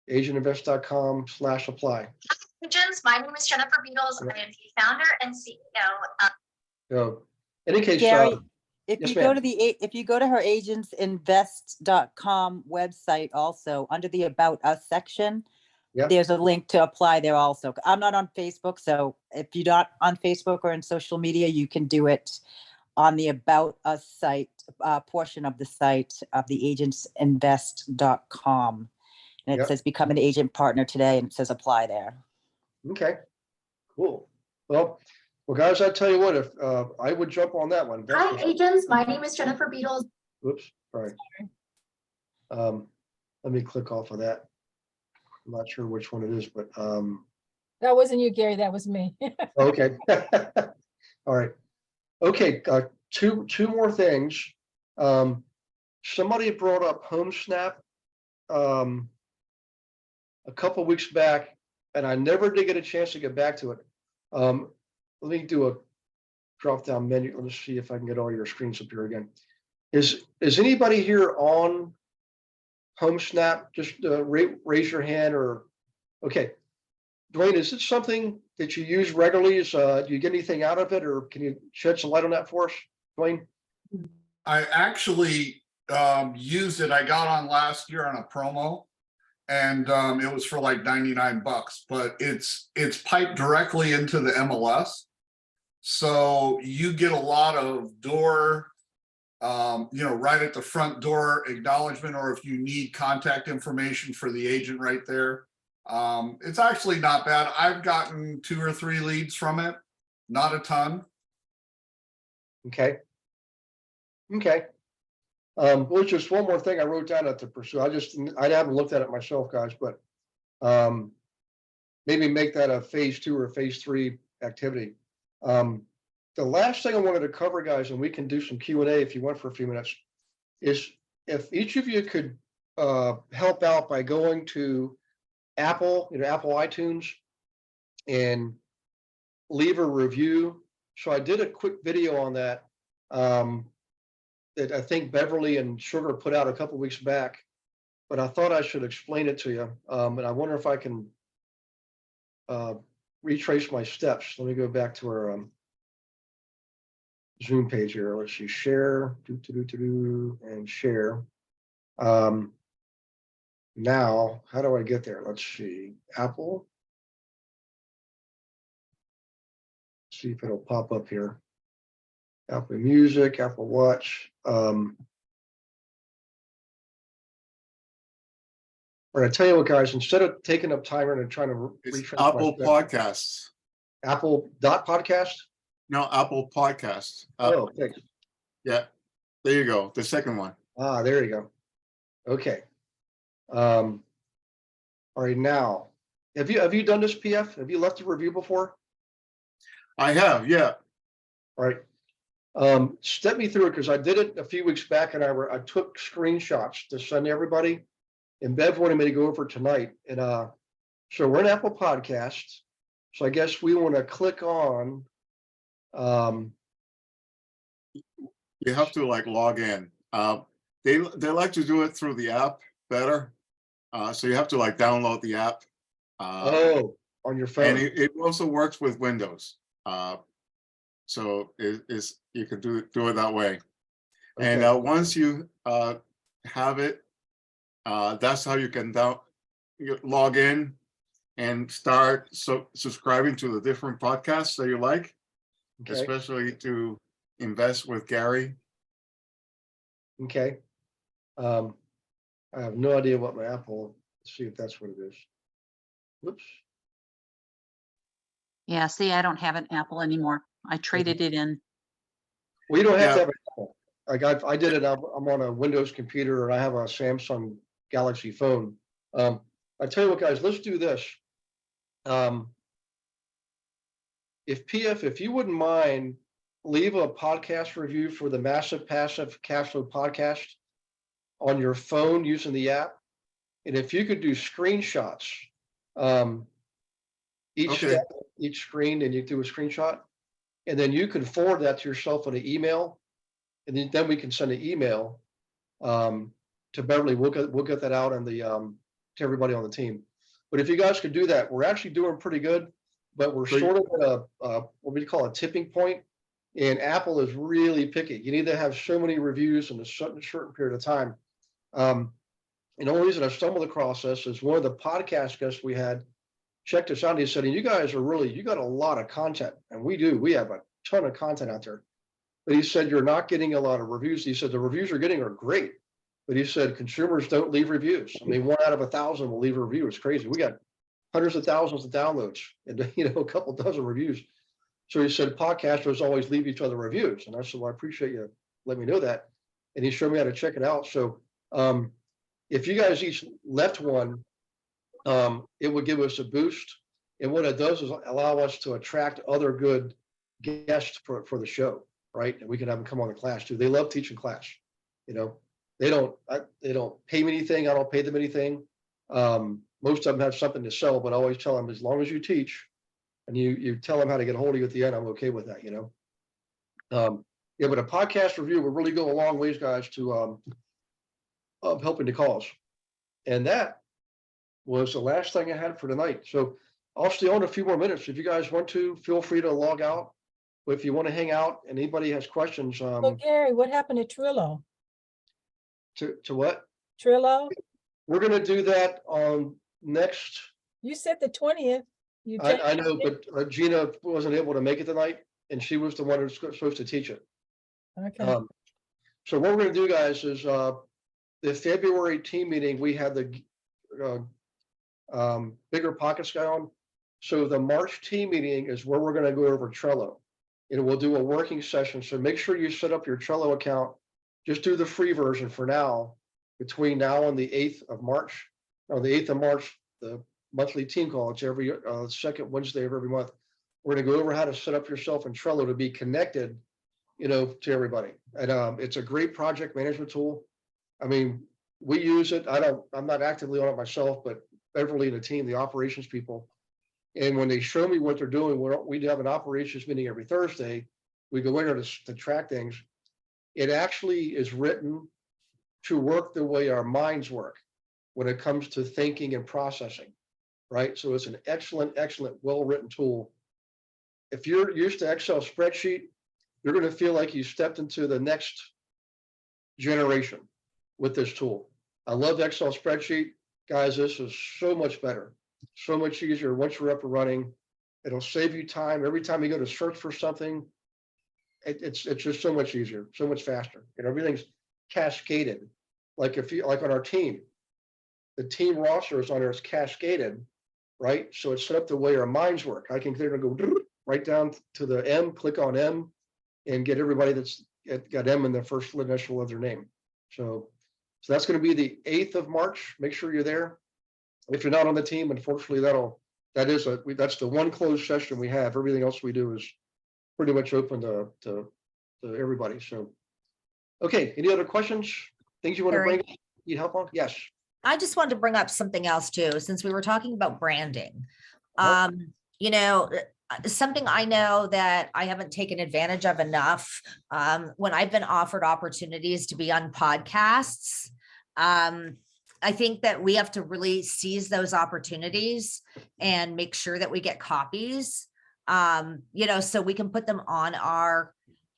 agentinvest.com/apply. Agents, my name is Jennifer Beadles. I am the founder and CEO of So, in any case, Gary, if yes, you go ma'am. to if you go to her agentsinvest.com website also, under the About Us section, Yeah. there's a link to apply there also. I'm not on Facebook, so if you're not on Facebook or in social media, you can do it on the About Us site, portion of the site of the agentsinvest.com. And it Yep. says become an agent partner today, and it says apply there. Okay, cool. Well, guys, I tell you what, if I would jump on that one. Hi agents, my name is Jennifer Beadles. Whoops, sorry. Let me click off of that. I'm not sure which one it is, but That wasn't you, Gary. That was me. okay. All right. Okay, two more things. Somebody brought up HomeSnap a couple weeks back, and I never did get a chance to get back to it. Let me do a drop down menu. Let's see if I can get all your screens up here again. Is anybody here on HomeSnap? Just raise your hand, or okay. Dwayne, is it something that you use regularly? Do you get anything out of it, or can you shed some light on that for us, Dwayne? I actually used it. I got on last year on a promo, and it was for like 99 bucks, but it's piped directly into the MLS. So you get a lot of door, right at the front door acknowledgement, or if you need contact information for the agent right there. It's actually not bad. I've gotten 2 or 3 leads from it, not a ton. Okay. Okay. Well, just one more thing I wrote down at the pursue. I haven't looked at it myself, guys, but maybe make that a phase 2 or phase 3 activity. The last thing I wanted to cover, guys, and we can do some Q&A if you want for a few minutes, is if each of you could help out by going to Apple, Apple iTunes, and leave a review. So I did a quick video on that that I think Beverly and Sugar put out a couple weeks back, but I thought I should explain it to you. And I wonder if I can retrace my steps. Let me go back to our Zoom page here. Let's see, share, and share. Now, how do I get there? Let's see, Apple. See if it'll pop up here. Apple Music, Apple Watch. All right, I tell you what, guys, instead of taking up time and trying to It's Apple Podcasts. Apple.podcast? No, Apple Podcasts. Oh, thanks. Yeah, there you go. The second one. Ah, there you go. Okay. All right, now, have you done this, PF? Have you left a review before? I have, yeah. All right. Step me through it, because I did it a few weeks back, and I took screenshots to send to everybody, and Bev wanted me to go over tonight. And so we're an Apple Podcast. So I guess we want to click on. You have to like log in. They like to do it through the app better. So you have to like download the app. On your phone. And it also works with Windows. So you can do it that way. Okay. And once you have it, that's how you can log in and start subscribing to the different podcasts that you like, Okay. especially to Invest with Gary. Okay. I have no idea what my Apple. Let's see if that's what it is. Whoops. Yeah, see, I don't have an Apple anymore. I traded it in. Well, you don't have Yeah. to have an Apple. I did it. I'm on a Windows computer, and I have a Samsung Galaxy phone. I tell you what, guys, let's do this. If you wouldn't mind, leave a podcast review for the Massive Passive Cash Flow Podcast on your phone using the app. And if you could do screenshots, Okay. each screen, and you do a screenshot, and then you can forward that to yourself on an email, and then we can send an email to Beverly. We'll get that out and to everybody on the team. But if you guys could do that, we're actually doing pretty good, but we're sort of at what we call a tipping point, and Apple is really picky. You need to have so many reviews in a certain period of time. And the only reason I stumbled across this is one of the podcast guests we had checked us out. And he said, you guys are you got a lot of content, and we have a ton of content out there. But he said, you're not getting a lot of reviews. He said, the reviews you're getting are great. But he said, consumers don't leave reviews. I mean, 1 out of 1,000 will leave a review. It's crazy. We got hundreds of thousands of downloads and, a couple dozen reviews. So he said, podcasters always leave each other reviews. And I said, well, I appreciate you letting me know that. And he showed me how to check it out. So if you guys each left one, it would give us a boost. And what it does is allow us to attract other good guests for the show, right? And we can have them come on the class too. They love teaching class. They don't pay me anything. I don't pay them anything. Most of them have something to sell, but I always tell them, as long as you teach and you tell them how to get a hold of you at the end, I'm okay with that, Yeah, but a podcast review would really go a long ways, guys, to helping the cause. And that was the last thing I had for tonight. So I'll stay on a few more minutes. If you guys want to, feel free to log out. But if you want to hang out and anybody has questions, So Gary, what happened to Trillo? to what? Trillo? We're gonna do that on next, You said the 20th. You I changed know, it. but Gina wasn't able to make it tonight, and she was the one who's supposed to teach it. Okay, So what we're gonna do, guys, is the February team meeting, we had the Bigger Pockets guy on. So the March team meeting is where we're gonna go over Trello. And we'll do a working session. So make sure you set up your Trello account. Just do the free version for now, between now and the 8th of March. On the 8th of March, the monthly team call, it's every second Wednesday of every month. We're gonna go over how to set up yourself in Trello to be connected, to everybody. And it's a great project management tool. I mean, we use it. I'm not actively on it myself, but Beverly and the team, the operations people. And when they show me what they're doing, we have an operations meeting every Thursday. We go in there to track things. It actually is written to work the way our minds work when it comes to thinking and processing, right? So it's an excellent, well-written tool. If you're used to Excel spreadsheet, you're going to feel like you stepped into the next generation with this tool. I love Excel spreadsheet. Guys, this is so much better, so much easier once you're up and running. It'll save you time. Every time you go to search for something, it's just so much easier, so much faster. And everything's cascaded. Like like on our team, the team roster is on there, it's cascaded, right? So it's set up the way our minds work. I can clearly go right down to the M, click on M, and get everybody that's got M in the first initial of their name. So that's going to be the 8th of March. Make sure you're there. If you're not on the team, unfortunately, that's the one closed session we have. Everything else we do is pretty much open to everybody. So, okay, any other questions? Things you want to bring? Need help on? Yes. I just wanted to bring up something else too, since we were talking about branding. Something I know that I haven't taken advantage of enough, when I've been offered opportunities to be on podcasts, I think that we have to really seize those opportunities and make sure that we get copies, so we can put them on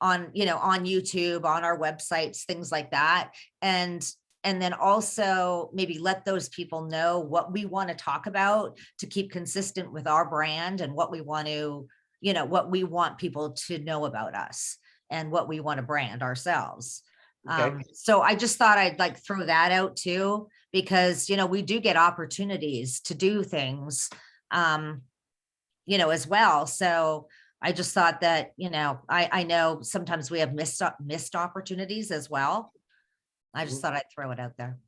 on YouTube, on our websites, things like that. And then also maybe let those people know what we want to talk about to keep consistent with our brand and what we want to, what we want people to know about us and what we want to brand ourselves. Okay. So I just thought I'd like throw that out too, because, we do get opportunities to do things, as well. So I just thought that, I know sometimes we have missed opportunities as well. I just thought I'd throw it out there.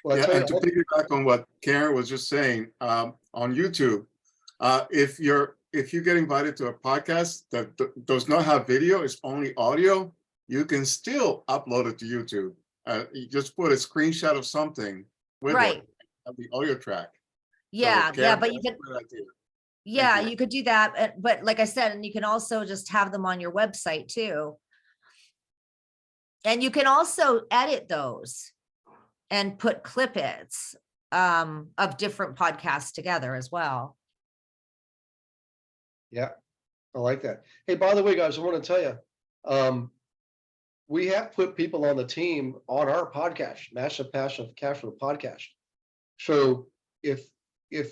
Well, Yeah, and to piggyback on what Karen was just saying, on YouTube, if you get invited to a podcast that does not have video, it's only audio, you can still upload it to YouTube. You just put a screenshot of something with it, the audio track. Yeah, so, Karen, but you could. Yeah, you could do that, but like I said, and you can also just have them on your website too. And you can also edit those and put clippets of different podcasts together as well. Yeah, I like that. Hey, by the way, guys, I want to tell you, we have put people on the team on our podcast, Massive Passive Cash Flow Podcast. So if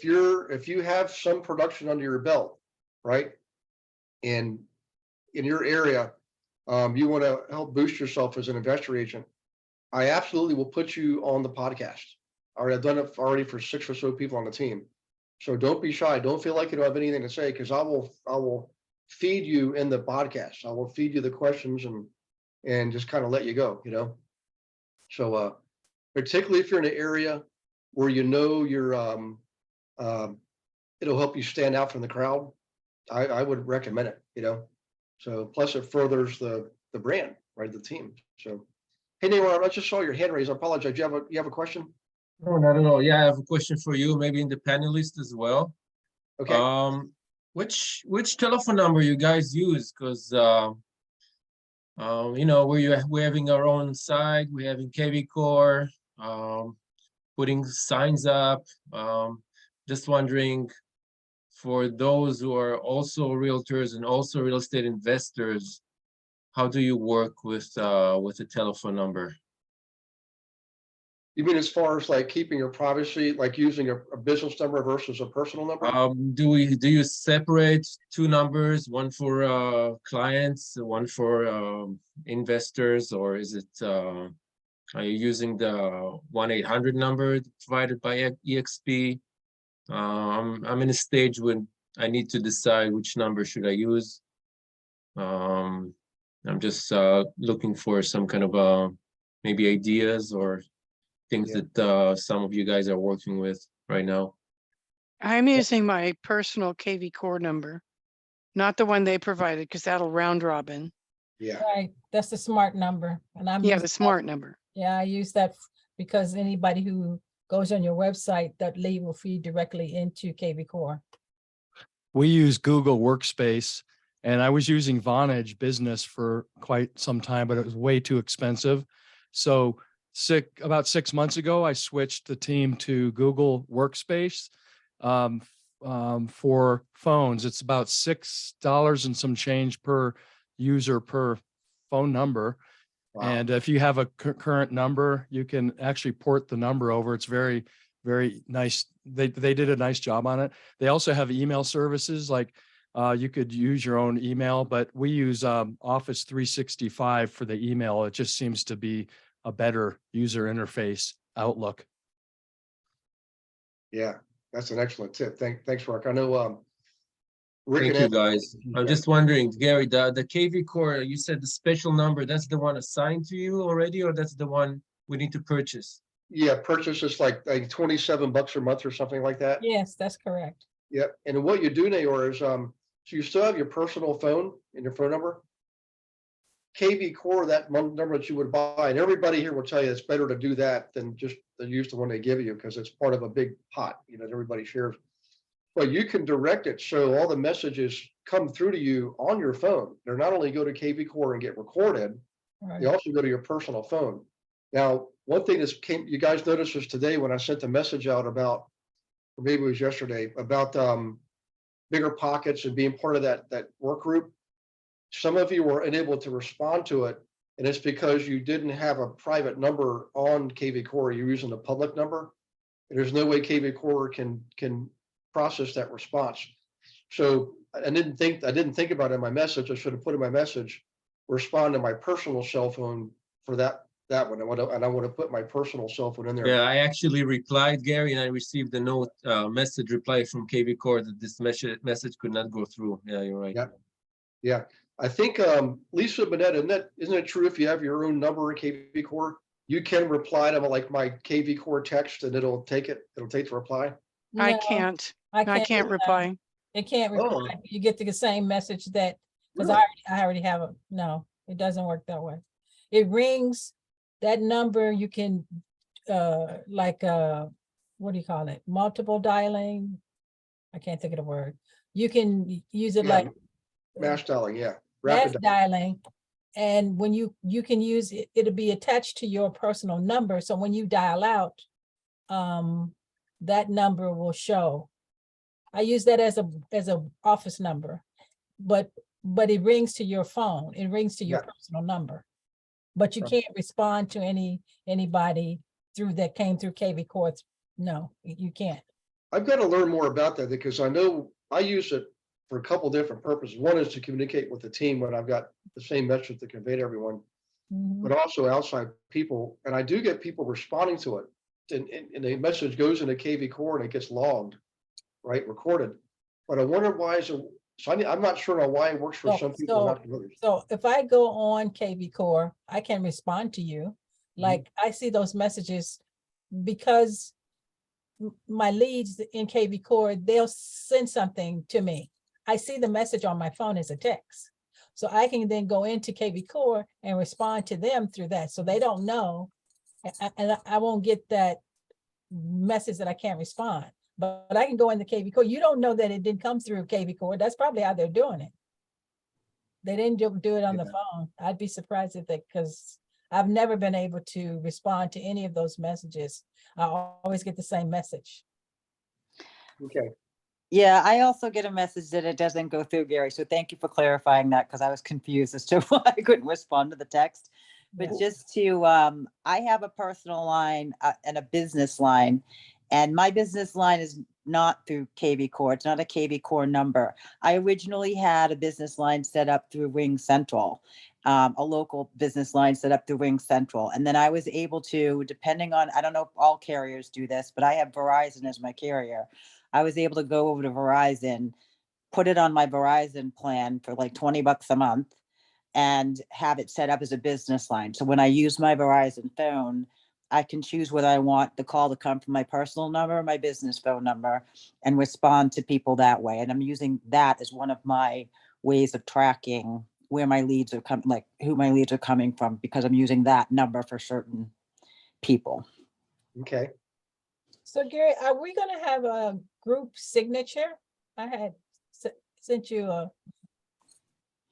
you have some production under your belt, right, in your area, you want to help boost yourself as an investor agent, I absolutely will put you on the podcast. I've done it already for 6 or so people on the team. So don't be shy. Don't feel like you don't have anything to say, because I will feed you in the podcast. I will feed you the questions and just kind of let you go, So particularly if you're in an area where you're it'll help you stand out from the crowd, I would recommend it, So plus it furthers the brand, right? The team. So hey, Neymar, I just saw your hand raised. I apologize. You have a question? No, not at all. Yeah, I have a question for you, maybe in the panelists as well. Okay. Which telephone number you guys use? Because we're having our own site, we're having KV Core, putting signs up. Just wondering for those who are also realtors and also real estate investors, how do you work with the telephone number? You mean as far as like keeping your privacy, like using a business number versus a personal number? Do you separate two numbers, one for clients, one for investors, or is it are you using the 1-800 number provided by EXP? I'm in a stage when I need to decide which number should I use. I'm just looking for some kind of maybe ideas or things that some of you guys are working with right now. I'm using my personal KV core number, not the one they provided, because that'll round robin. Yeah. Right, that's the smart number, and I'm. Yeah, using the that- smart number. Yeah, I use that because anybody who goes on your website, that lead will feed directly into KV Core. We use Google Workspace, and I was using Vonage Business for quite some time, but it was way too expensive. So about 6 months ago, I switched the team to Google Workspace for phones. It's about $6 and some change per user per phone number. Wow. And if you have a current number, you can actually port the number over. It's very, very nice. They did a nice job on it. They also have email services, like you could use your own email, but we use Office 365 for the email. It just seems to be a better user interface outlook. Yeah, that's an excellent tip. Thanks, Mark. I know Rick Thank and you, Ed- guys. I'm just wondering, Gary, the KV core, you said the special number, that's the one assigned to you already, or that's the one we need to purchase? Yeah, purchase is like $27 a month or something like that. Yes, that's correct. Yep. And what you do, Nayor, is so you still have your personal phone and your phone number. KV Core, that number that you would buy, and everybody here will tell you it's better to do that than just to use the one they give you, because it's part of a big pot, that everybody shares. But you can direct it so all the messages come through to you on your phone. They're not only go to KV Core and get recorded, Right. they also go to your personal phone. Now, one thing you guys noticed was today when I sent the message out about, or maybe it was yesterday, about bigger pockets and being part of that work group. Some of you were unable to respond to it, and it's because you didn't have a private number on KV Core. You're using a public number. And there's no way KV Core can process that response. So I didn't think about it in my message. I should have put in my message, respond to my personal cell phone for that one. I want to put my personal cell phone in there. Yeah, I actually replied, Gary, and I received a note, message reply from KV Core that this message could not go through. Yeah, you're right. Yeah. I think Lisa Bonetta, isn't it true if you have your own number in KV Core, you can reply to like my KV Core text and it'll take the reply? I No, can't. I I can't do that. reply. It can't reply. Oh. You get the same message that, because Really? I already have a, no, it doesn't work that way. It rings, that number you can, what do you call it? Multiple dialing. I can't think of the word. You can use it Yeah, like mass dialing, yeah. mass Rapid dialing. And when you can use it, it'll be attached to your personal number. So when you dial out, that number will show. I use that as a office number, but it rings to your phone. It rings to your Yeah. personal number. But you Right. can't respond to anybody through that came through KV Core. No, you can't. I've got to learn more about that because I know I use it for a couple different purposes. One is to communicate with the team when I've got the same message to convey to everyone, Mhm. but also outside people. And I do get people responding to it. And the message goes into KV Core and it gets logged, right, recorded. But I wonder why I'm not sure on why it works for some people, not for others. So if I go on KV Core, I can respond to you. Like I see those messages because my leads in KV Core, they'll send something to me. I see the message on my phone as a text. So I can then go into KV Core and respond to them through that. So they don't know. And I won't get that message that I can't respond. But I can go into KV Core. You don't know that it didn't come through KV Core. That's probably how they're doing it. They didn't do it on the phone. I'd be surprised if because I've never been able to respond to any of those messages. I always get the same message. Okay. Yeah, I also get a message that it doesn't go through, Gary. So thank you for clarifying that because I was confused as to why I couldn't respond to the text. But just to, I have a personal line and a business line, and my business line is not through KV Core. It's not a KV Core number. I originally had a business line set up through Ring Central, a local business line set up through Ring Central. And then I was able to, depending on, I don't know if all carriers do this, but I have Verizon as my carrier. I was able to go over to Verizon, put it on my Verizon plan for like $20 a month and have it set up as a business line. So when I use my Verizon phone, I can choose whether I want the call to come from my personal number or my business phone number and respond to people that way. And I'm using that as one of my ways of tracking where my leads are coming, like who my leads are coming from, because I'm using that number for certain people. Okay. So Gary, are we gonna have a group signature? I had sent you a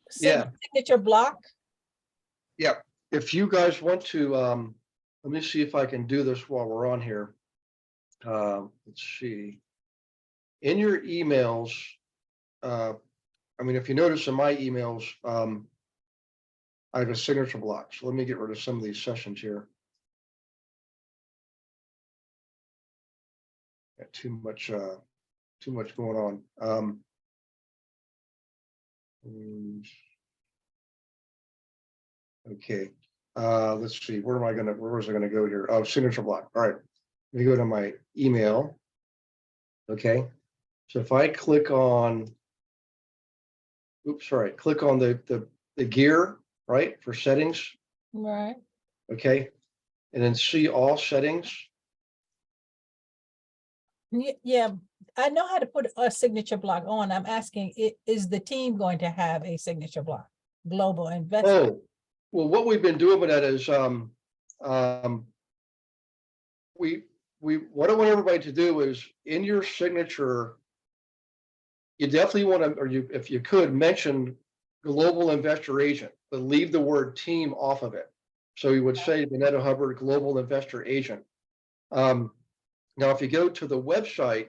signature block. Yeah, if you guys want to, let me see if I can do this while we're on here. Let's see. In your emails, I mean, if you notice in my emails, I have a signature block. So let me get rid of some of these sessions here. Got too much going on. Okay, let's see, where was I gonna go here? Oh, signature block. All right, let me go to my email. Okay, so if I click on, click on the gear, right, for settings, Right. okay, and then see all settings. Yeah, I know how to put a signature block on. I'm asking, is the team going to have a signature block? Global investment. Oh, well, what we've been doing with that is, what I want everybody to do is in your signature, you definitely want to, or you, if you could, mention global investor agent, but leave the word team off of it. So you would say Vanetta Hubbard, global investor agent. Now, if you go to the website,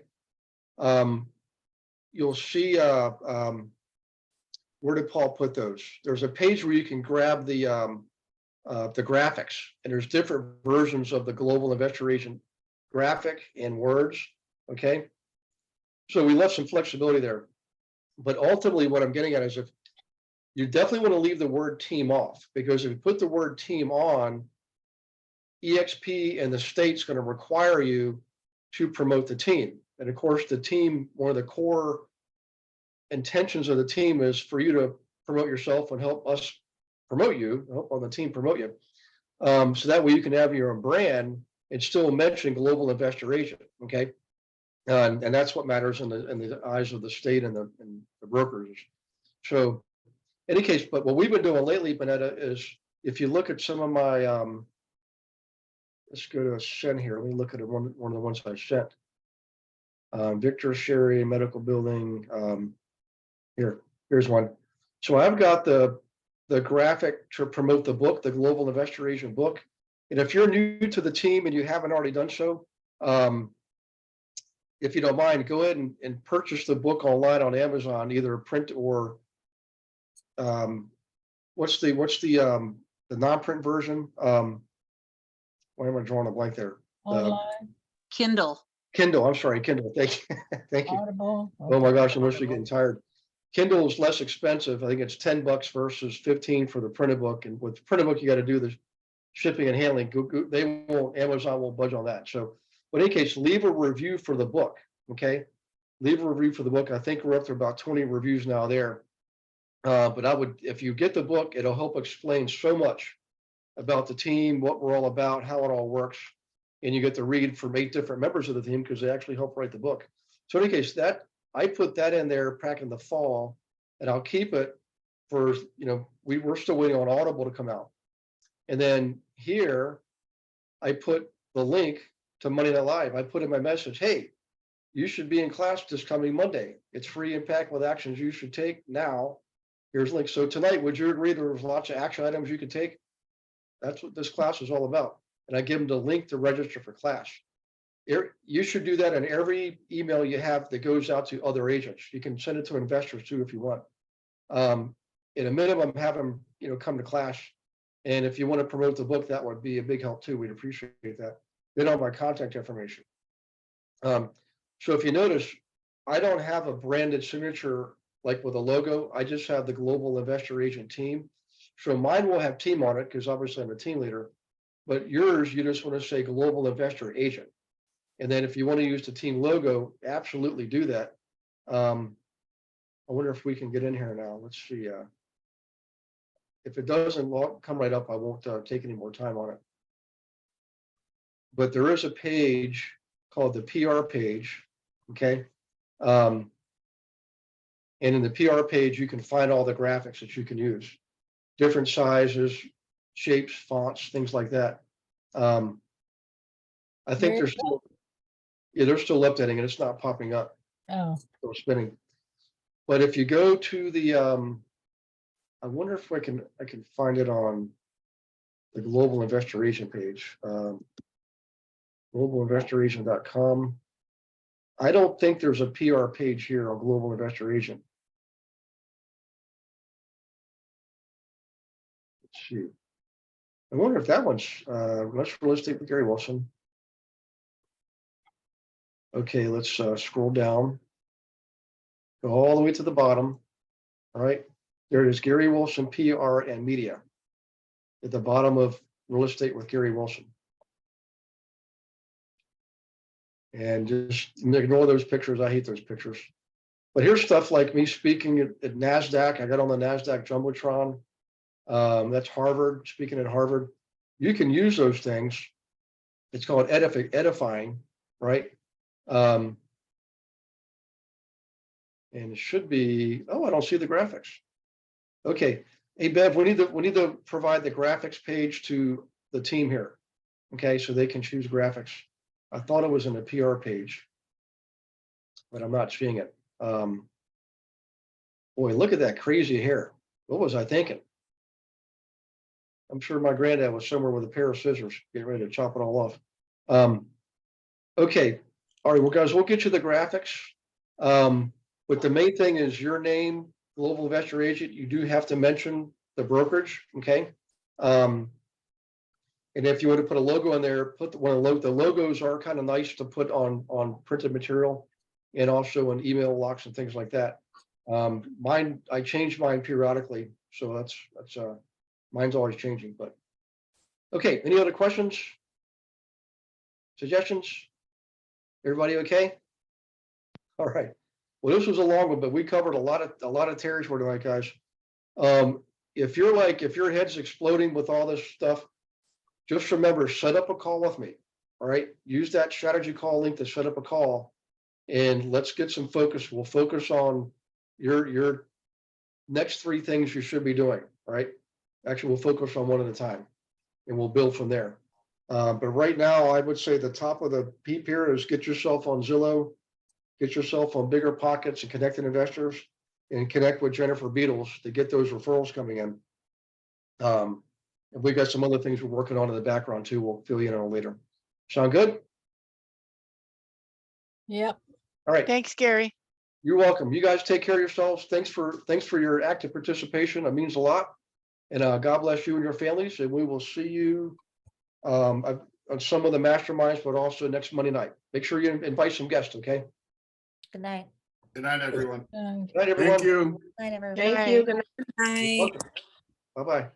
you'll see, where did Paul put those? There's a page where you can grab the graphics, and there's different versions of the global investor agent graphic and words. Okay. So we left some flexibility there, but ultimately what I'm getting at is if you definitely want to leave the word team off, because if you put the word team on, EXP and the state's going to require you to promote the team. And of course, the team, one of the core intentions of the team is for you to promote yourself and help us promote you, help on the team promote you. So that way you can have your own brand and still mention global investor agent. Okay. And that's what matters in the eyes of the state and the brokers. So in any case, but what we've been doing lately, Vanetta, is if you look at some of my, let's go to a send here. Let me look at one of the ones I sent. Victor Sherry Medical Building. Here's one. So I've got the graphic to promote the book, the Global Investor Agent book. And if you're new to the team and you haven't already done so, if you don't mind, go ahead and purchase the book online on Amazon, either print or what's the non-print version? Why am I drawing a blank there? Online. Kindle. Kindle. I'm sorry, Kindle. Thank you. Thank you. Audible. Oh my gosh, I'm literally getting tired. Kindle is less expensive. I think it's $10 versus 15 for the printed book. And with the printed book, you got to do the shipping and handling. Amazon won't budge on that. So, but in any case, leave a review for the book. Okay, leave a review for the book. I think we're up to about 20 reviews now there. But I would, if you get the book, it'll help explain so much about the team, what we're all about, how it all works, and you get to read from 8 different members of the team because they actually help write the book. So in any case, that I put that in there back in the fall, and I'll keep it for, we're still waiting on Audible to come out. And then here, I put the link to Monday Night Live. I put in my message, hey, you should be in class this coming Monday. It's free impact with actions you should take now. Here's a link. So tonight, would you agree there was lots of action items you could take? That's what this class is all about. And I give them the link to register for class. You should do that in every email you have that goes out to other agents. You can send it to investors too if you want. At a minimum, have them, come to class. And if you want to promote the book, that would be a big help too. We'd appreciate that. They know my contact information. So if you notice, I don't have a branded signature like with a logo. I just have the Global Investor Agent team. So mine will have team on it because obviously I'm a team leader. But yours, you just want to say Global Investor Agent. And then if you want to use the team logo, absolutely do that. I wonder if we can get in here now. Let's see. If it doesn't come right up, I won't take any more time on it. But there is a page called the PR page. Okay. And in the PR page, you can find all the graphics that you can use, different sizes, shapes, fonts, things like that. I think they're still, they're still updating and it's not popping up. Oh, Still spinning. But if you go to the, I wonder if I can find it on the Global Investor Agent page, globalinvestoragent.com. I don't think there's a PR page here on Global Investor Agent. Let's see. I wonder if that one's, let's real estate with Gary Wilson. Okay, let's scroll down. Go all the way to the bottom. All right, there it is, Gary Wilson, PR and media. At the bottom of Real Estate with Gary Wilson. And just ignore those pictures. I hate those pictures. But here's stuff like me speaking at NASDAQ. I got on the NASDAQ Jumbotron. That's Harvard, speaking at Harvard. You can use those things. It's called edifying, right? And it should be, oh, I don't see the graphics. Okay. Hey, Bev, we need to provide the graphics page to the team here. Okay, so they can choose graphics. I thought it was in the PR page, but I'm not seeing it. Boy, look at that crazy hair. What was I thinking? I'm sure my granddad was somewhere with a pair of scissors, getting ready to chop it all off. Okay, all right, well, guys, we'll get you the graphics. But the main thing is your name, Global Investor Agent. You do have to mention the brokerage, okay? And if you want to put a logo in there, put one of the logos are kind of nice to put on printed material and also in email locks and things like that. Mine, I change mine periodically, so that's mine's always changing. But okay, any other questions, suggestions? Everybody okay? All right. Well, this was a long one, but we covered a lot of territory tonight, guys. If your head's exploding with all this stuff, just remember, set up a call with me. All right. Use that strategy call link to set up a call and let's get some focus. We'll focus on your next 3 things you should be doing. All right. Actually, we'll focus on one at a time and we'll build from there. But right now, I would say the top of the heap here is get yourself on Zillow, get yourself on Bigger Pockets and Connected Investors, and connect with Jennifer Beatles to get those referrals coming in. And we've got some other things we're working on in the background too. We'll fill you in on later. Sound good? Yep. All right. Thanks, Gary. You're welcome. You guys take care of yourselves. Thanks for your active participation. It means a lot. And God bless you and your families. And we will see you on some of the masterminds, but also next Monday night. Make sure you invite some guests, okay? Good night. Good night, everyone. Good night, everyone. Thank you. Night, everyone. Thank you. Bye. Bye-bye.